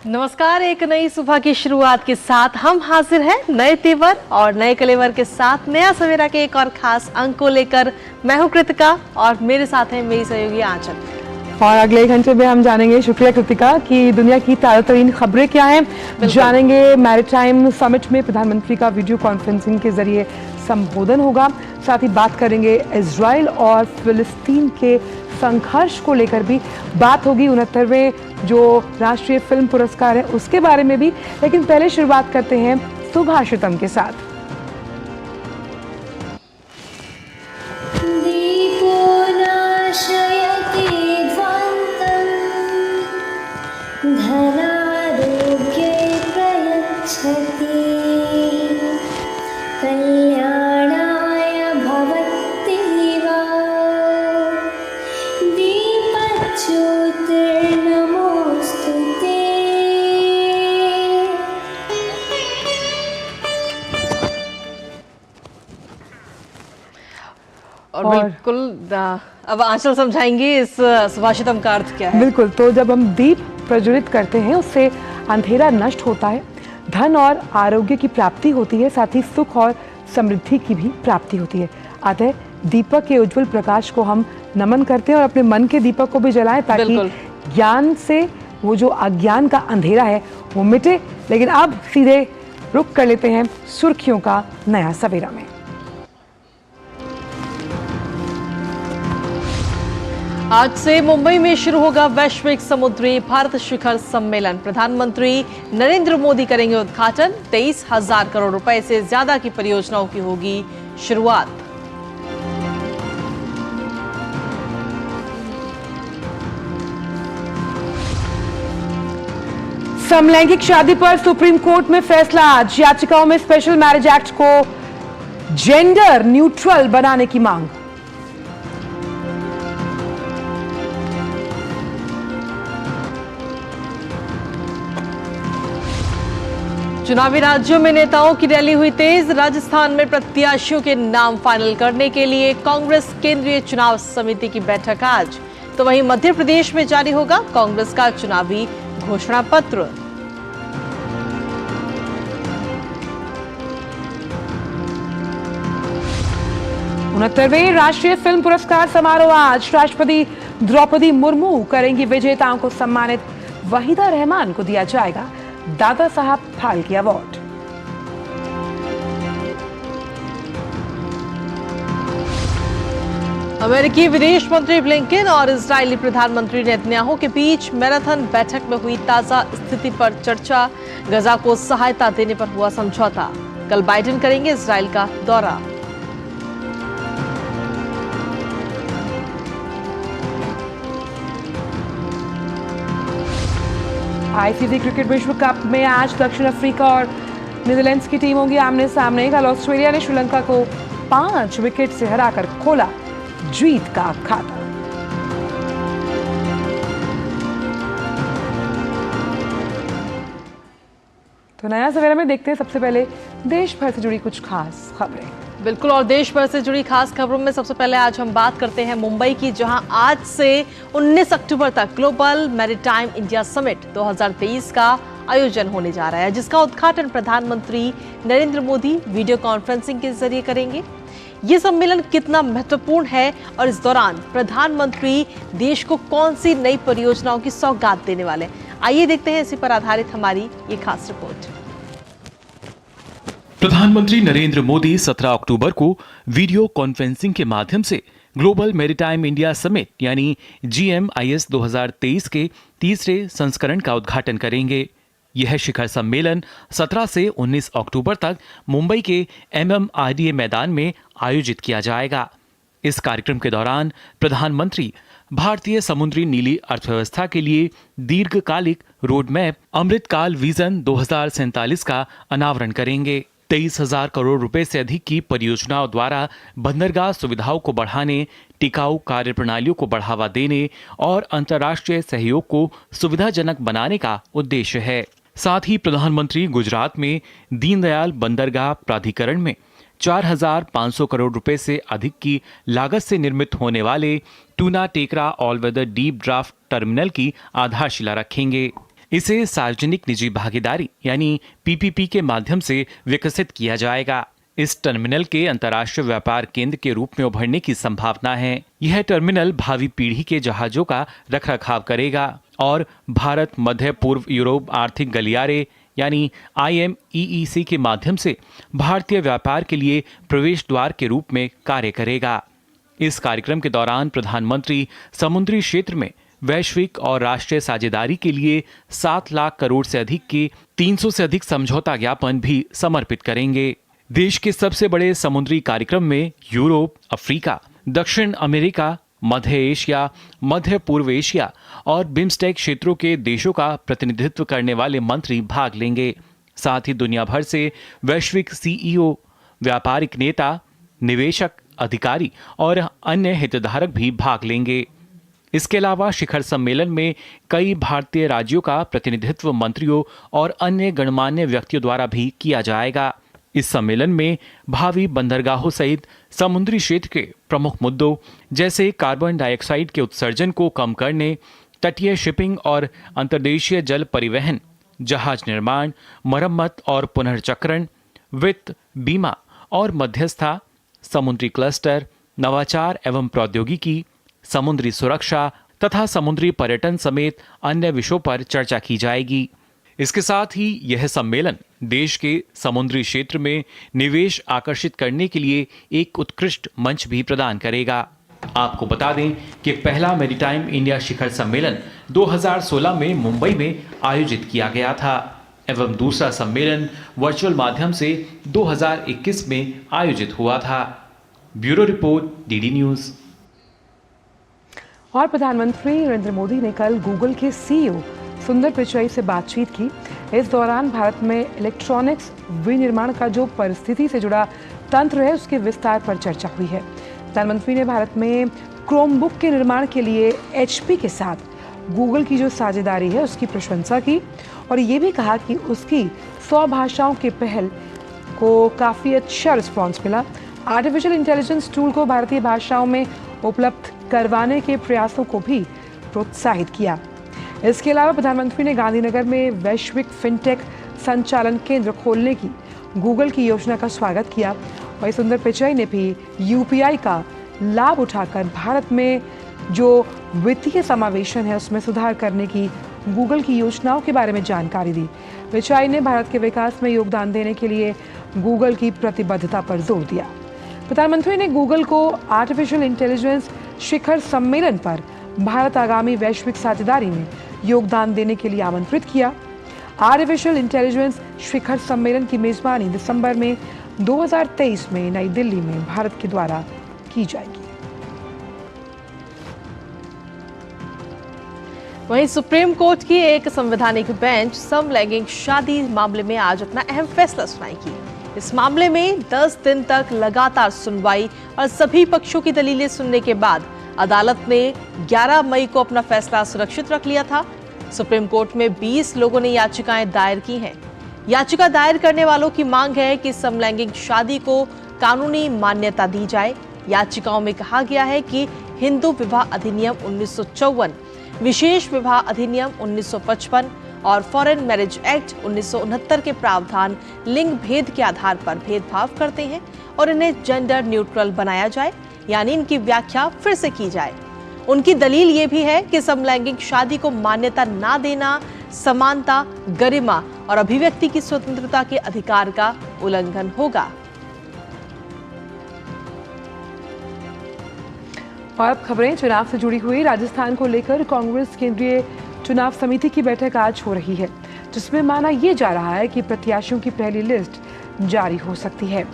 नमस्कार। एक नई सुबह की शुरुआत के साथ हम हाजिर हैं नए तेवर और नए कलेवर के साथ नया सवेरा के एक और खास अंक को लेकर। मैं हूं कृतिका और मेरे साथ हैं मेरी सहयोगी आंचल। और अगले 1 घंटे में हम जानेंगे, शुक्रिया कृतिका, कि दुनिया की ताज़ा तरीन खबरें क्या हैं। जानेंगे मैरीटाइम समिट में प्रधानमंत्री का वीडियो कॉन्फ्रेंसिंग के जरिए संबोधन होगा। साथ ही बात करेंगे इजराइल और फिलिस्तीन के संघर्ष को लेकर भी बात होगी। 69वें जो राष्ट्रीय फिल्म पुरस्कार है उसके बारे में भी। लेकिन पहले शुरुआत करते हैं सुभाषितम के साथ। और बिल्कुल अब आंचल समझाएंगे इस सुभाषितम का अर्थ क्या है। बिल्कुल, तो जब हम दीप प्रज्वलित करते हैं उससे अंधेरा नष्ट होता है, धन और आरोग्य की प्राप्ति होती है, साथ ही सुख और समृद्धि की भी प्राप्ति होती है। अतः दीपक के उज्जवल प्रकाश को हम नमन करते हैं और अपने मन के दीपक को भी जलाएं ताकि ज्ञान से वो जो अज्ञान का अंधेरा है वो मिटे। लेकिन अब सीधे रुख कर लेते हैं सुर्खियों का नया सवेरा में। आज से मुंबई में शुरू होगा वैश्विक समुद्री भारत शिखर सम्मेलन। प्रधानमंत्री नरेंद्र मोदी करेंगे उद्घाटन। 23,000 करोड़ रुपए से ज्यादा की परियोजनाओं की होगी शुरुआत। समलैंगिक शादी पर सुप्रीम कोर्ट में फैसला आज। याचिकाओं में स्पेशल मैरिज एक्ट को जेंडर न्यूट्रल बनाने की मांग। चुनावी राज्यों में नेताओं की रैली हुई तेज। राजस्थान में प्रत्याशियों के नाम फाइनल करने के लिए कांग्रेस केंद्रीय चुनाव समिति की बैठक आज। तो वहीं मध्य प्रदेश में जारी होगा कांग्रेस का चुनावी घोषणा पत्र। उनहत्तरवें राष्ट्रीय फिल्म पुरस्कार समारोह आज। राष्ट्रपति द्रौपदी मुर्मू करेंगी विजेताओं को सम्मानित। वहीदा रहमान को दिया जाएगा दादा साहब फाल्के अवार्ड। अमेरिकी विदेश मंत्री ब्लिंकन और इजरायली प्रधानमंत्री नेतन्याहू के बीच मैराथन बैठक में हुई ताजा स्थिति पर चर्चा। गजा को सहायता देने पर हुआ समझौता। कल बाइडेन करेंगे इजरायल का दौरा। आईसीसी क्रिकेट विश्व कप में आज दक्षिण अफ्रीका और नीदरलैंड्स की टीम होंगी आमने सामने। कल ऑस्ट्रेलिया ने श्रीलंका को 5 विकेट से हराकर खोला जीत का खाता। तो नया सवेरा में देखते हैं सबसे पहले देश भर से जुड़ी कुछ खास खबरें। बिल्कुल, और देश भर से जुड़ी खास खबरों में सबसे पहले आज हम बात करते हैं मुंबई की, जहां आज से 19 अक्टूबर तक ग्लोबल मैरीटाइम इंडिया समिट 2023 का आयोजन होने जा रहा है, जिसका उद्घाटन प्रधानमंत्री नरेंद्र मोदी वीडियो कॉन्फ्रेंसिंग के जरिए करेंगे। ये सम्मेलन कितना महत्वपूर्ण है और इस दौरान प्रधानमंत्री देश को कौन सी नई परियोजनाओं की सौगात देने वाले, आइए देखते हैं इसी पर आधारित हमारी ये खास रिपोर्ट। प्रधानमंत्री नरेंद्र मोदी 17 अक्टूबर को वीडियो कॉन्फ्रेंसिंग के माध्यम से ग्लोबल मैरीटाइम इंडिया समिट यानी GMIS 2023 के तीसरे संस्करण का उद्घाटन करेंगे। यह शिखर सम्मेलन 17 से 19 अक्टूबर तक मुंबई के MMRDA मैदान में आयोजित किया जाएगा। इस कार्यक्रम के दौरान प्रधानमंत्री भारतीय समुद्री नीली अर्थव्यवस्था के लिए दीर्घकालिक रोड मैप अमृतकाल विजन 2047 का अनावरण करेंगे। 23,000 करोड़ रुपए से अधिक की परियोजनाओं द्वारा बंदरगाह सुविधाओं को बढ़ाने, टिकाऊ कार्यप्रणालियों को बढ़ावा देने और अंतर्राष्ट्रीय सहयोग को सुविधाजनक बनाने का उद्देश्य है। साथ ही प्रधानमंत्री गुजरात में दीनदयाल बंदरगाह प्राधिकरण में 4,500 करोड़ रुपए से अधिक की लागत से निर्मित होने वाले Tuna Tekra all weather deep draft terminal की आधारशिला रखेंगे। इसे सार्वजनिक निजी भागीदारी यानी पीपीपी के माध्यम से विकसित किया जाएगा। इस टर्मिनल के अंतर्राष्ट्रीय व्यापार केंद्र के रूप में उभरने की संभावना है। यह टर्मिनल भावी पीढ़ी के जहाजों का रखरखाव करेगा और भारत मध्य पूर्व यूरोप आर्थिक गलियारे यानी IMEEC के माध्यम से भारतीय व्यापार के लिए प्रवेश द्वार के रूप में कार्य करेगा। इस कार्यक्रम के दौरान प्रधानमंत्री समुद्री क्षेत्र में वैश्विक और राष्ट्रीय साझेदारी के लिए 7 लाख करोड़ से अधिक के 300 से अधिक समझौता ज्ञापन भी समर्पित करेंगे। देश के सबसे बड़े समुद्री कार्यक्रम में यूरोप, अफ्रीका, दक्षिण अमेरिका, मध्य एशिया, मध्य पूर्व एशिया और बिम्स्टेक क्षेत्रों के देशों का प्रतिनिधित्व करने वाले मंत्री भाग लेंगे। साथ ही दुनिया भर से वैश्विक CEO, व्यापारिक नेता, निवेशक, अधिकारी और अन्य हितधारक भी भाग लेंगे। इसके अलावा शिखर सम्मेलन में कई भारतीय राज्यों का प्रतिनिधित्व मंत्रियों और अन्य गणमान्य व्यक्तियों द्वारा भी किया जाएगा। इस सम्मेलन में भावी बंदरगाहों सहित समुद्री क्षेत्र के प्रमुख मुद्दों जैसे कार्बन डाइऑक्साइड के उत्सर्जन को कम करने, तटीय शिपिंग और अंतर्देशीय जल परिवहन, जहाज निर्माण, मरम्मत और पुनर्चक्रण, वित्त, बीमा और मध्यस्थता, समुद्री क्लस्टर, नवाचार एवं प्रौद्योगिकी, समुद्री सुरक्षा तथा समुद्री पर्यटन समेत अन्य विषयों पर चर्चा की जाएगी। इसके साथ ही यह सम्मेलन देश के समुद्री क्षेत्र में निवेश आकर्षित करने के लिए एक उत्कृष्ट मंच भी प्रदान करेगा। आपको बता दें कि पहला मैरीटाइम इंडिया शिखर सम्मेलन 2016 में मुंबई में आयोजित किया गया था एवं दूसरा सम्मेलन वर्चुअल माध्यम से 2021 में आयोजित हुआ था। Bureau report, DD news. और प्रधानमंत्री नरेंद्र मोदी ने कल गूगल के CEO सुंदर पिचाई से बातचीत की। इस दौरान भारत में इलेक्ट्रॉनिक्स विनिर्माण का जो परिस्थिति से जुड़ा तंत्र है उसके विस्तार पर चर्चा हुई है। प्रधानमंत्री ने भारत में क्रोमबुक के निर्माण के लिए HP के साथ गूगल की जो साझेदारी है उसकी प्रशंसा की और ये भी कहा कि उसकी 100 भाषाओं के पहल को काफ़ी अच्छा रिस्पॉन्स मिला। आर्टिफिशियल इंटेलिजेंस टूल को भारतीय भाषाओं में उपलब्ध करवाने के प्रयासों को भी प्रोत्साहित किया। इसके अलावा प्रधानमंत्री ने गांधीनगर में वैश्विक फिनटेक संचालन केंद्र खोलने की गूगल की योजना का स्वागत किया। वहीं सुंदर पिचाई ने भी UPI का लाभ उठाकर भारत में जो वित्तीय समावेशन है उसमें सुधार करने की गूगल की योजनाओं के बारे में जानकारी दी। पिचाई ने भारत के विकास में योगदान देने के लिए गूगल की प्रतिबद्धता पर जोर दिया। प्रधानमंत्री ने गूगल को आर्टिफिशियल इंटेलिजेंस शिखर सम्मेलन पर भारत आगामी वैश्विक साझेदारी में योगदान देने के लिए आमंत्रित किया। आर्टिफिशियल इंटेलिजेंस शिखर सम्मेलन की मेजबानी दिसंबर में 2023 में नई दिल्ली में भारत के द्वारा की जाएगी। वहीं सुप्रीम कोर्ट की एक संवैधानिक बेंच समलैंगिक शादी मामले में आज अपना अहम फैसला सुनाएगी। इस मामले में 10 दिन तक लगातार सुनवाई और सभी पक्षों की दलीलें सुनने के बाद अदालत ने 11 मई को अपना फैसला सुरक्षित रख लिया था। सुप्रीम कोर्ट में 20 लोगों ने याचिकाएं दायर की हैं। याचिका दायर करने वालों की मांग है कि समलैंगिक शादी को कानूनी मान्यता दी जाए। याचिकाओं में कहा गया है कि हिंदू विवाह अधिनियम 1954, विशेष विवाह अधिनियम 1955 और फॉरेन मैरिज एक्ट 1969 के प्रावधान लिंग भेद के आधार पर भेदभाव करते हैं और इन्हें जेंडर न्यूट्रल बनाया जाए, यानी इनकी व्याख्या फिर से की जाए। उनकी दलील ये भी है कि समलैंगिक शादी को मान्यता ना देना समानता, गरिमा और अभिव्यक्ति की स्वतंत्रता के अधिकार का उल्लंघन होगा। और अब खबरें चुनाव से जुड़ी हुई। राजस्थान को लेकर कांग्रेस केंद्रीय चुनाव समिति की बैठक आज हो रही है, जिसमें माना यह जा रहा है कि प्रत्याशियों की पहली लिस्ट जारी हो सकती है।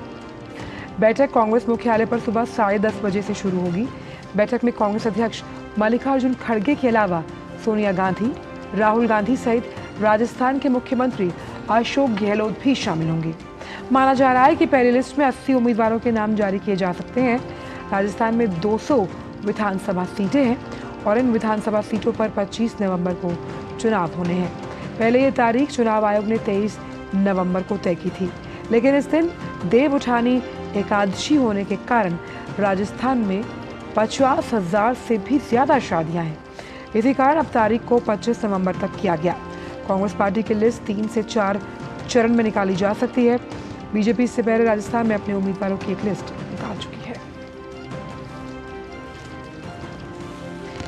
बैठक कांग्रेस मुख्यालय पर सुबह 10:30 बजे से शुरू होगी। बैठक में कांग्रेस अध्यक्ष मल्लिकार्जुन खड़गे के अलावा सोनिया गांधी, राहुल गांधी सहित राजस्थान के मुख्यमंत्री अशोक गहलोत भी शामिल होंगे। माना जा रहा है कि पहली लिस्ट में 80 उम्मीदवारों के नाम जारी किए जा सकते हैं। राजस्थान में 200 विधानसभा सीटें हैं और इन विधानसभा सीटों पर 25 नवंबर को चुनाव होने हैं। पहले ये तारीख चुनाव आयोग ने 23 नवंबर को तय की थी, लेकिन इस दिन देव उठानी एकादशी होने के कारण राजस्थान में 50,000 से भी ज्यादा शादियां हैं। इसी कारण अब तारीख को 25 नवंबर तक किया गया। कांग्रेस पार्टी की लिस्ट 3 से 4 चरण में निकाली जा सकती है। बीजेपी इससे पहले राजस्थान में अपने उम्मीदवारों की एक लिस्ट निकाल चुकी है।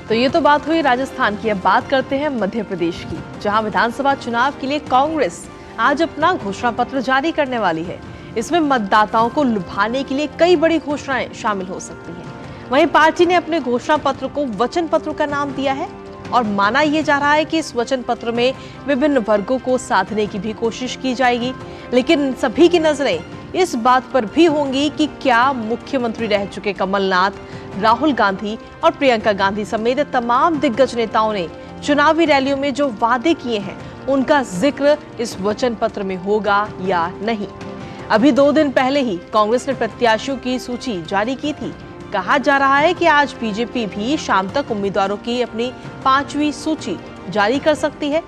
तो ये तो बात हुई राजस्थान की। अब बात करते हैं मध्य प्रदेश की, जहां विधानसभा चुनाव के लिए कांग्रेस आज अपना घोषणा पत्र जारी करने वाली है। इसमें मतदाताओं को लुभाने के लिए कई बड़ी घोषणाएं शामिल हो सकती हैं। वहीं पार्टी ने अपने घोषणा पत्र को वचन पत्र का नाम दिया है और माना यह जा रहा है कि इस वचन पत्र में विभिन्न वर्गों को साधने की भी कोशिश की जाएगी। लेकिन सभी की नजरें इस बात पर भी होंगी कि क्या मुख्यमंत्री रह चुके कमलनाथ, राहुल गांधी और प्रियंका गांधी समेत तमाम दिग्गज नेताओं ने चुनावी रैलियों में जो वादे किए हैं उनका जिक्र इस वचन पत्र में होगा या नहीं। अभी 2 दिन पहले ही कांग्रेस ने प्रत्याशियों की सूची जारी की थी। कहा जा रहा है कि आज बीजेपी भी शाम तक उम्मीदवारों की अपनी 5वीं सूची जारी कर सकती है।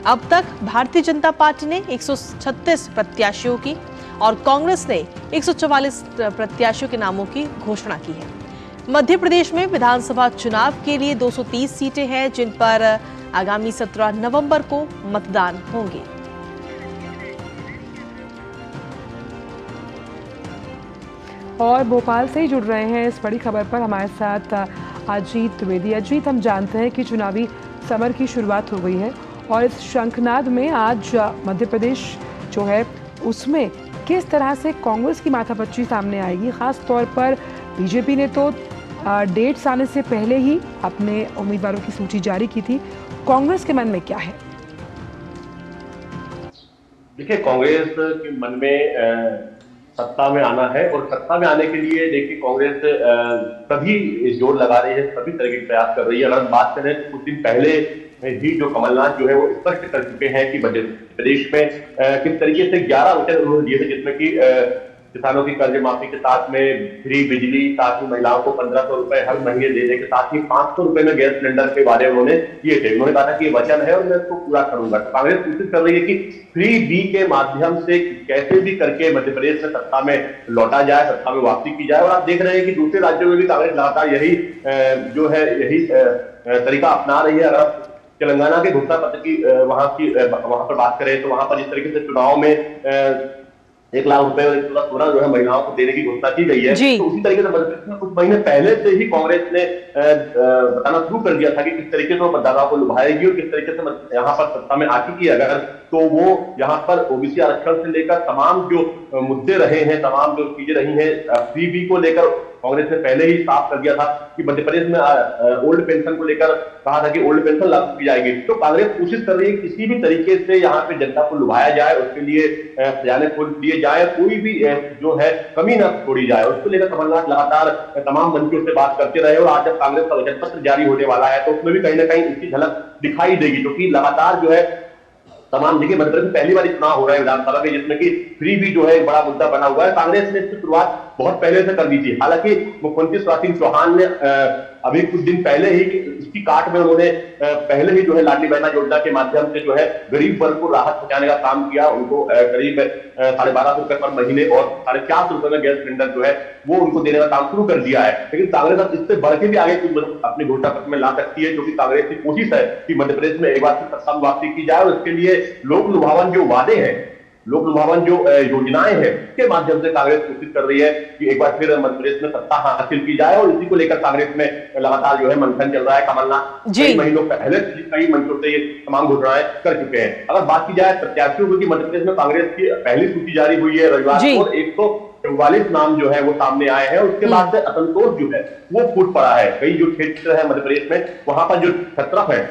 अब तक भारतीय जनता पार्टी ने 136 प्रत्याशियों की और कांग्रेस ने 144 प्रत्याशियों के नामों की घोषणा की है। मध्य प्रदेश में विधानसभा चुनाव के लिए 230 सीटें हैं, जिन पर आगामी 17 नवंबर को मतदान होंगे। और भोपाल से ही जुड़ रहे हैं इस बड़ी खबर पर हमारे साथ अजीत द्विवेदी। अजीत, हम जानते हैं कि चुनावी समर की शुरुआत हो गई है और इस शंखनाद में आज मध्य प्रदेश जो है उसमें किस तरह से कांग्रेस की माथापच्ची सामने आएगी। खास तौर पर बीजेपी ने तो डेट्स आने से पहले ही अपने उम्मीदवारों की सूची जारी की थी। कांग्रेस के मन में क्या है? देखिए, कांग्रेस के मन में सत्ता में आना है और सत्ता में आने के लिए देखिए कांग्रेस सभी जोर लगा रही है, सभी तरह के प्रयास कर रही है। अगर हम बात करें तो कुछ दिन पहले ही जो कमलनाथ जो है वो स्पष्ट कर चुके हैं कि मध्य प्रदेश में किस तरीके से 11 वचन उन्होंने दिए थे, जिसमें कि किसानों की कर्ज माफी के साथ में फ्री बिजली, साथ ही महिलाओं को 1500 रुपए हर महीने देने के साथ ही 500 रुपए में गैस सिलेंडर के वादे उन्होंने किए थे। उन्होंने कहा था कि ये वचन है और मैं इसको पूरा करूंगा। तो कांग्रेस कोशिश कर रही है कि फ्री बी के माध्यम से कैसे भी करके मध्य प्रदेश में सत्ता में लौटा जाए, सत्ता में वापसी की जाए। और आप देख रहे हैं कि दूसरे राज्यों में भी कांग्रेस लगातार यही जो है यही तरीका अपना रही है। अगर आप तेलंगाना के घोषणा पत्र की वहां पर बात करें तो वहां पर जिस तरीके से चुनाव में 1 लाख रुपए और 1,16,000 जो है महिलाओं को देने की घोषणा की गई है, तो उसी तरीके से मध्य प्रदेश में कुछ महीने पहले से ही कांग्रेस ने बताना शुरू कर दिया था कि किस तरीके से वो मतदाताओं को लुभाएगी और किस तरीके से यहाँ पर सत्ता में आती की अगर तो वो यहाँ पर ओबीसी आरक्षण से लेकर तमाम जो मुद्दे रहे हैं, तमाम जो चीजें रही हैं, फ्री बी को लेकर कांग्रेस ने पहले ही साफ कर दिया था कि मध्य प्रदेश में ओल्ड पेंशन को लेकर कहा था कि ओल्ड पेंशन लागू की जाएगी। तो कांग्रेस कोशिश कर रही है किसी भी तरीके से यहाँ पे जनता को लुभाया जाए, उसके लिए खजाने खोल दिए जाए, कोई भी जो है कमी न छोड़ी जाए। उसको लेकर कमलनाथ लगातार तमाम मंचों से बात करते रहे और आज जब कांग्रेस का वचन पत्र जारी होने वाला है तो उसमें भी कहीं ना कहीं इसकी झलक दिखाई देगी, क्योंकि लगातार जो है तमाम जगह मध्य प्रदेश में पहली बार चुनाव हो रहा है विधानसभा में, जिसमें कि फ्री बी जो है एक बड़ा मुद्दा बना हुआ है। कांग्रेस ने इसकी शुरुआत बहुत पहले से कर दी थी। हालांकि मुख्यमंत्री शिवराज सिंह चौहान ने अभी कुछ दिन पहले ही इसकी काट में उन्होंने पहले ही जो है लाडली बहना योजना के माध्यम से जो है गरीब वर्ग को राहत पहुंचाने का काम किया। उनको करीब 1250 रुपए पर महीने और 450 रुपए में गैस सिलेंडर जो है वो उनको देने का काम शुरू कर दिया है। लेकिन कांग्रेस अब इससे बढ़ के भी आगे अपनी घोषणा पत्र में ला सकती है, क्योंकि कांग्रेस की कोशिश है कि मध्य प्रदेश में एक बार फिर सत्ता में वापसी की जाए और इसके लिए लोक लुभावन जो वादे हैं, लोक लुभावन जो योजनाएं हैं, उसके माध्यम से कांग्रेस कोशिश कर रही है कि एक बार फिर मध्य प्रदेश में सत्ता हासिल की जाए। और इसी को लेकर कांग्रेस में लगातार जो है मंथन चल रहा है। कमलनाथ कई महीनों पहले कई मंचों से ये तमाम घोषणाएं कर चुके हैं। अगर बात की जाए प्रत्याशियों की, मध्य प्रदेश में कांग्रेस की पहली सूची जारी हुई है रविवार को, 144 नाम जो है वो सामने आए हैं। उसके बाद से असंतोष जो है वो फूट पड़ा है। कई जो क्षेत्र है मध्य प्रदेश में, वहां पर जो छत्रप है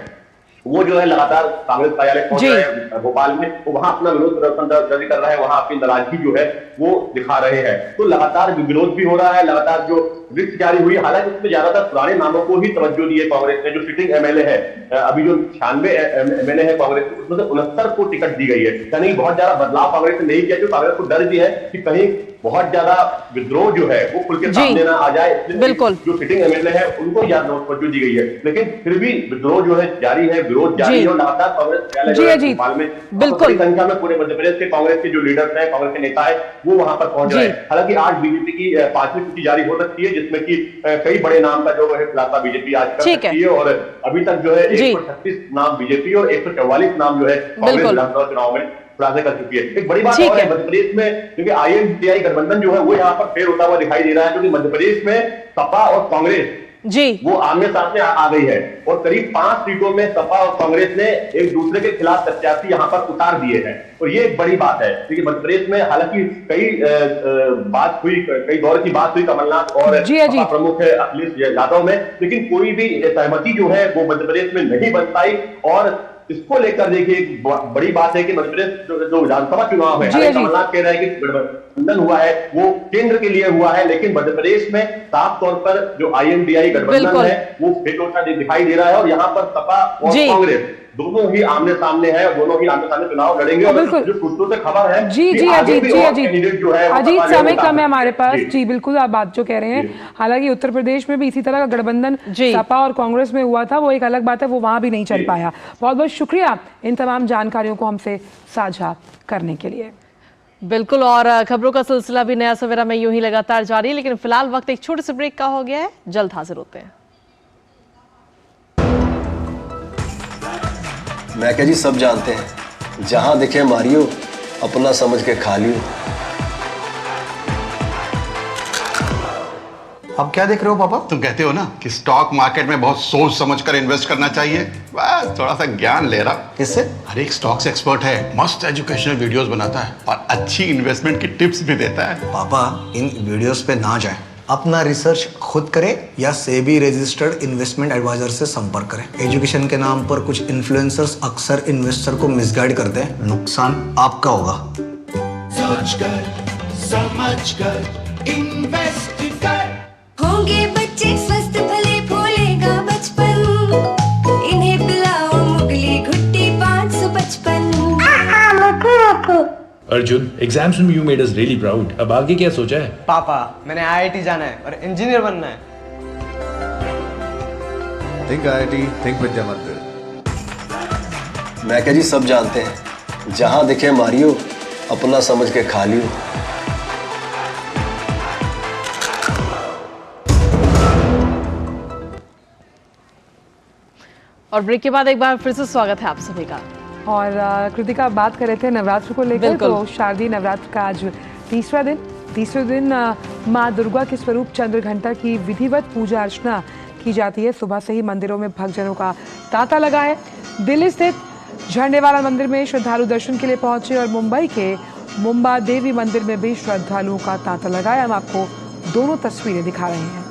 वो जो है लगातार कांग्रेस कार्यालय पहुंच रहे हैं भोपाल में, तो वहां अपना विरोध प्रदर्शन जारी कर रहा है, वहां अपनी नाराजगी जो है वो दिखा रहे हैं। तो लगातार विरोध भी हो रहा है, लगातार जो लिस्ट जारी हुई है, हालांकि उसमें ज्यादातर पुराने नामों को ही तवज्जो दी है कांग्रेस ने। जो सिटिंग एमएलए है, अभी जो 96 एमएलए है कांग्रेस के, उसमें से 69 को टिकट दी गई है। यानी बहुत ज्यादा बदलाव कांग्रेस ने नहीं किया, जो कांग्रेस को डर भी है कि कहीं बहुत ज्यादा विद्रोह जो है वो खुल के सामने ना आ जाए। बिल्कुल, जो सिटिंग एमएलए है उनको ज्यादा तवज्जो दी गई है, लेकिन फिर भी विद्रोह जो है जारी है, विरोध जारी है और लगातार कांग्रेस भोपाल में बिल्कुल संख्या में पूरे मध्य प्रदेश के कांग्रेस के जो लीडर्स हैं, कांग्रेस के नेता है, वो वहां पर पहुंच रहे हैं। हालांकि आज बीजेपी की 5वीं सूची जारी हो सकती है, जिसमें कि कई बड़े नाम का जो है खुलासा बीजेपी आज कर सकती है, और अभी तक जो है 136 नाम बीजेपी और 144 नाम जो है कांग्रेस विधानसभा चुनाव में खुलासे कर चुकी है। एक बड़ी बात और है मध्य प्रदेश में, क्योंकि IMDI गठबंधन जो है वो यहाँ पर फेल होता हुआ दिखाई दे रहा है, क्योंकि मध्य प्रदेश में सपा और कांग्रेस वो आमने सामने आ गई है, और करीब 5 सीटों में सपा और कांग्रेस ने एक दूसरे के खिलाफ प्रत्याशी यहाँ पर उतार दिए हैं, और ये एक बड़ी बात है। क्योंकि मध्य प्रदेश में हालांकि कई दौर की बात हुई कमलनाथ और सपा प्रमुख है अखिलेश यादव में, लेकिन कोई भी सहमति जो है वो मध्य प्रदेश में नहीं बन पाई। और इसको लेकर देखिए एक बड़ी बात है कि मध्य प्रदेश जो विधानसभा चुनाव है, कमलनाथ कह रहे हैं कि गठबंधन हुआ है वो केंद्र के लिए हुआ है, लेकिन मध्य प्रदेश में साफ तौर पर जो IMDI गठबंधन है वो फेल होता दिखाई दे रहा है, और यहाँ पर सपा और कांग्रेस दोनों ही आमने सामने हैं, और दोनों ही आमने सामने चुनाव लड़ेंगे। और जो सूत्रों से खबर है अजीत, समय कम है हमारे पास। जी बिल्कुल, आप बात जो कह रहे हैं, हालांकि उत्तर प्रदेश में भी इसी तरह का गठबंधन सपा और कांग्रेस में हुआ था, वो एक अलग बात है, वो वहां भी नहीं चल पाया। बहुत बहुत शुक्रिया इन तमाम जानकारियों को हमसे साझा करने के लिए। बिल्कुल, और खबरों का सिलसिला भी नया सवेरा में यूं ही लगातार जारी है, लेकिन फिलहाल वक्त एक छोटे से ब्रेक का हो गया है। जल्द हाजिर होते हैं। मैं क्या जी सब जानते हैं, जहां दिखे मारियो, अपना समझ के खा लियो। अब क्या देख रहे हो पापा? तुम कहते हो ना कि स्टॉक मार्केट में बहुत सोच समझकर इन्वेस्ट करना चाहिए, बस थोड़ा सा ज्ञान ले रहा। किससे? हर एक स्टॉक्स एक्सपर्ट है, मस्त एजुकेशनल वीडियोस बनाता है और अच्छी इन्वेस्टमेंट की टिप्स भी देता है। पापा इन वीडियोस पे ना जाए, अपना रिसर्च खुद करें या सेबी रजिस्टर्ड इन्वेस्टमेंट एडवाइजर से संपर्क करें। एजुकेशन के नाम पर कुछ इन्फ्लुएंसर्स अक्सर इन्वेस्टर को मिसगाइड करते हैं, नुकसान आपका होगा। सोचकर समझकर इन्वेस्ट कर। होंगे बच्चे स्वस्थ भले फूलेगा बचपन, इन्हें पिलाओ मुगली घुट्टी 555। अर्जुन, एग्जाम्स में you made us really proud. अब आगे क्या सोचा है? पापा, मैंने IIT जाना है और इंजीनियर बनना है। Think IIT, think विद्या मंदिर। मैं क्या जी सब जानते हैं, जहां दिखे मारियो, अपना समझ के खा लियो। और ब्रेक के बाद एक बार फिर से स्वागत है आप सभी का। और कृतिका, बात कर रहे थे नवरात्र को लेकर, तो शारदीय नवरात्र का आज तीसरे दिन माँ दुर्गा के स्वरूप चंद्रघंटा की विधिवत पूजा अर्चना की जाती है। सुबह से ही मंदिरों में भक्तजनों का तांता लगा है। दिल्ली स्थित झंडेवाला मंदिर में श्रद्धालु दर्शन के लिए पहुंचे और मुंबई के मुंबा देवी मंदिर में भी श्रद्धालुओं का तांता लगा है। हम आपको दोनों तस्वीरें दिखा रहे हैं।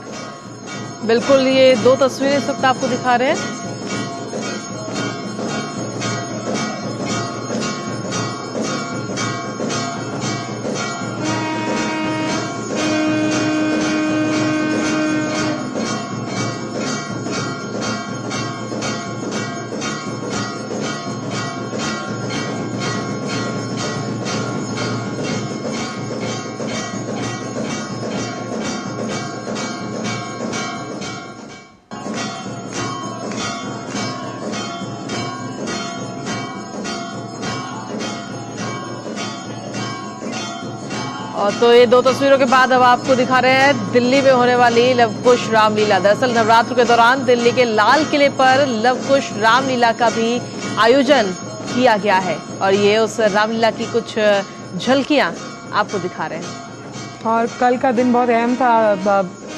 बिल्कुल, ये 2 तस्वीरें इस वक्त आपको दिखा रहे हैं। और तो ये 2 तस्वीरों के बाद अब आपको दिखा रहे हैं दिल्ली में होने वाली लवकुश रामलीला। दरअसल नवरात्र के दौरान दिल्ली के लाल किले पर लवकुश रामलीला का भी आयोजन किया गया है, और ये उस रामलीला की कुछ झलकियां आपको दिखा रहे हैं। और कल का दिन बहुत अहम था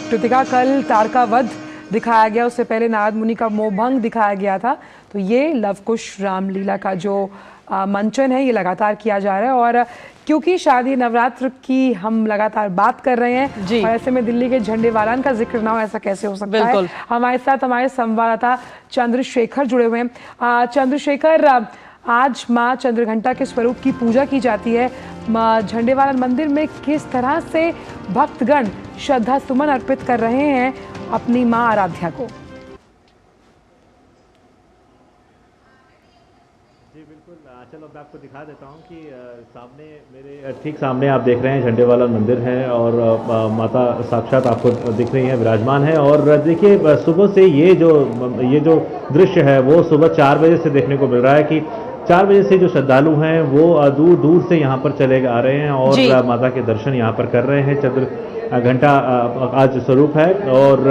कृतिका, कल तारका वध दिखाया गया, उससे पहले नारद मुनि का मोहभंग दिखाया गया था। तो ये लवकुश रामलीला का जो मंचन है ये लगातार किया जा रहा है। और क्योंकि शारदीय नवरात्र की हम लगातार बात कर रहे हैं और ऐसे में दिल्ली के झंडेवालान का जिक्र ना हो, ऐसा कैसे हो सकता है। हमारे साथ हमारे संवाददाता चंद्रशेखर जुड़े हुए हैं। चंद्रशेखर, आज माँ चंद्रघंटा के स्वरूप की पूजा की जाती है। झंडेवाला मंदिर में किस तरह से भक्तगण श्रद्धा सुमन अर्पित कर रहे हैं अपनी माँ आराध्या को? चलो मैं आपको दिखा देता हूँ कि सामने मेरे ठीक सामने आप देख रहे हैं झंडेवाला मंदिर है, और माता साक्षात आपको दिख रही हैं, विराजमान है। और देखिए सुबह से ये जो दृश्य है वो सुबह 4 बजे से देखने को मिल रहा है कि 4 बजे से जो श्रद्धालु हैं वो दूर दूर से यहाँ पर चले आ रहे हैं और माता के दर्शन यहाँ पर कर रहे हैं। घंटा आज स्वरूप है और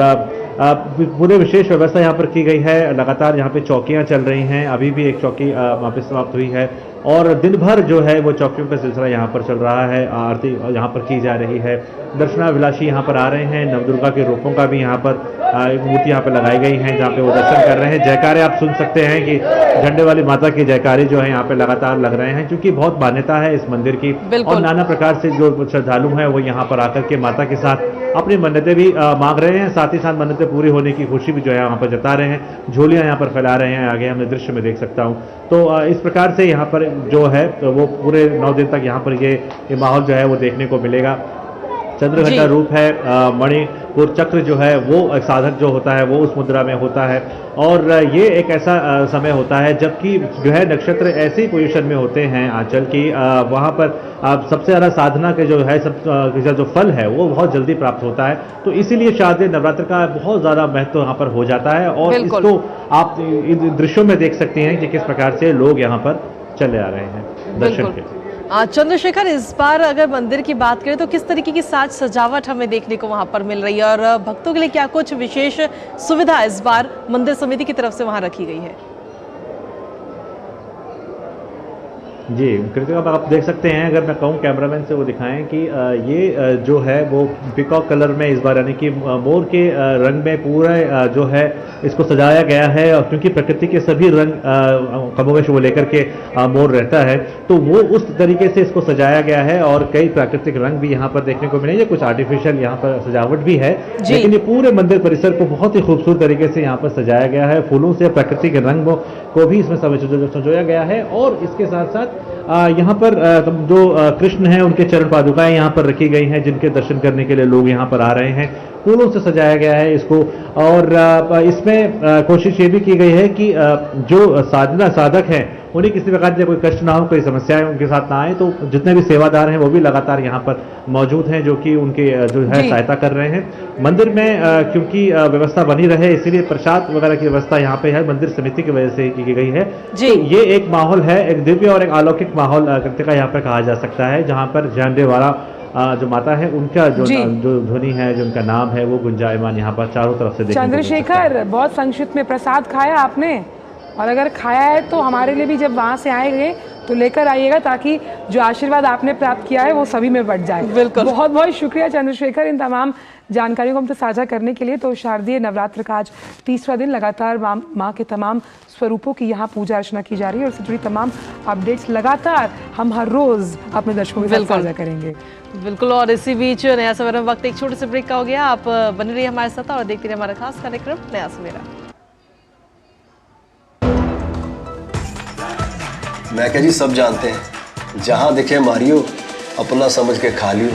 पूरे विशेष व्यवस्था यहाँ पर की गई है। लगातार यहाँ पे चौकियाँ चल रही हैं, अभी भी एक चौकी वहाँ पे समाप्त हुई है और दिन भर जो है वो चौकियों का सिलसिला यहाँ पर चल रहा है। आरती यहाँ पर की जा रही है, दर्शनाभिलाषी यहाँ पर आ रहे हैं। नवदुर्गा के रूपों का भी यहाँ पर मूर्ति यहाँ पर लगाई गई हैं जहाँ पे वो दर्शन कर रहे हैं। जयकारे आप सुन सकते हैं कि झंडे वाली माता के जयकारे जो है यहाँ पे लगातार लग रहे हैं, क्योंकि बहुत मान्यता है इस मंदिर की और नाना प्रकार से जो श्रद्धालु हैं वो यहाँ पर आकर के माता के साथ अपनी मन्नतें भी मांग रहे हैं, साथ ही साथ मन्नतें पूरी होने की खुशी भी जो है यहाँ पर जता रहे हैं। झोलियाँ यहाँ पर फैला रहे हैं, आगे हमने दृश्य में देख सकता हूँ। तो इस प्रकार से यहाँ पर जो है तो वो पूरे 9 दिन तक यहाँ पर ये माहौल जो है वो देखने को मिलेगा। चंद्रघंटा रूप है, मणिपुर चक्र जो है वो साधक जो होता है वो उस मुद्रा में होता है और ये एक ऐसा समय होता है जबकि ग्रह नक्षत्र ऐसी पोजीशन में होते हैं आंचल की वहाँ पर सबसे ज़्यादा साधना के जो है जो फल है वो बहुत जल्दी प्राप्त होता है। तो इसीलिए शारदीय नवरात्र का बहुत ज़्यादा महत्व यहाँ पर हो जाता है और इसको आप इन दृश्यों में देख सकते हैं कि किस प्रकार से लोग यहाँ पर चले आ रहे हैं दर्शन के। चंद्रशेखर, इस बार अगर मंदिर की बात करें तो किस तरीके की साज सजावट हमें देखने को वहां पर मिल रही है और भक्तों के लिए क्या कुछ विशेष सुविधा इस बार मंदिर समिति की तरफ से वहां रखी गई है? जी कृतिका, आप देख सकते हैं, अगर मैं कहूँ कैमरामैन से वो दिखाएं कि ये जो है वो पिकॉक कलर में इस बार यानी कि मोर के रंग में पूरा जो है इसको सजाया गया है और क्योंकि प्रकृति के सभी रंग कमोवेश वो लेकर के मोर रहता है तो वो उस तरीके से इसको सजाया गया है और कई प्राकृतिक रंग भी यहाँ पर देखने को मिलेंगे, कुछ आर्टिफिशियल यहाँ पर सजावट भी है, लेकिन ये पूरे मंदिर परिसर को बहुत ही खूबसूरत तरीके से यहाँ पर सजाया गया है। फूलों से प्राकृतिक रंग को भी इसमें संजोया गया है और इसके साथ साथ यहाँ पर जो कृष्ण हैं उनके चरण पादुकाएं यहाँ पर रखी गई हैं जिनके दर्शन करने के लिए लोग यहाँ पर आ रहे हैं। फूलों से सजाया गया है इसको और इसमें कोशिश ये भी की गई है कि जो साधक हैं उन्हें किसी प्रकार से कोई कष्ट ना हो, कोई समस्याएं उनके साथ ना आए। तो जितने भी सेवादार हैं वो भी लगातार यहाँ पर मौजूद हैं जो कि उनके जो है सहायता कर रहे हैं। मंदिर में क्योंकि व्यवस्था बनी रहे इसीलिए प्रसाद वगैरह की व्यवस्था यहाँ पे है, मंदिर समिति की वजह से की गई है। तो ये एक माहौल है, एक दिव्य और एक अलौकिक माहौल कृतिका यहाँ पर कहा जा सकता है, जहाँ पर झंडे वाला जो माता है उनका जो ध्वनि है, जो उनका नाम है वो गुंजायमान यहाँ पर चारों तरफ से देखने को मिल सकता है। चंद्रशेखर, बहुत संक्षिप्त में प्रसाद खाया आपने? और अगर खाया है तो हमारे लिए भी जब वहाँ से आएंगे तो लेकर आइएगा ताकि जो आशीर्वाद आपने प्राप्त किया है वो सभी में बढ़ जाए। बिल्कुल, बहुत बहुत शुक्रिया चंद्रशेखर इन तमाम जानकारियों को हमसे साझा करने के लिए। तो शारदीय नवरात्र का आज तीसरा दिन लगातार माँ के तमाम स्वरूपों की यहाँ पूजा अर्चना की जा रही है और इससे जुड़ी तमाम अपडेट्स लगातार हम हर रोज अपने दर्शकों के साथ साझा करेंगे। बिल्कुल, और इसी बीच नया सवेरा वक्त एक छोटे से ब्रेक का हो गया। आप बने रहिए हमारे साथ और देखते रहिए हमारा खास कार्यक्रम नया सवेरा। मैं क्या जी, सब जानते हैं जहां दिखे मारियो अपना समझ के खा लियो।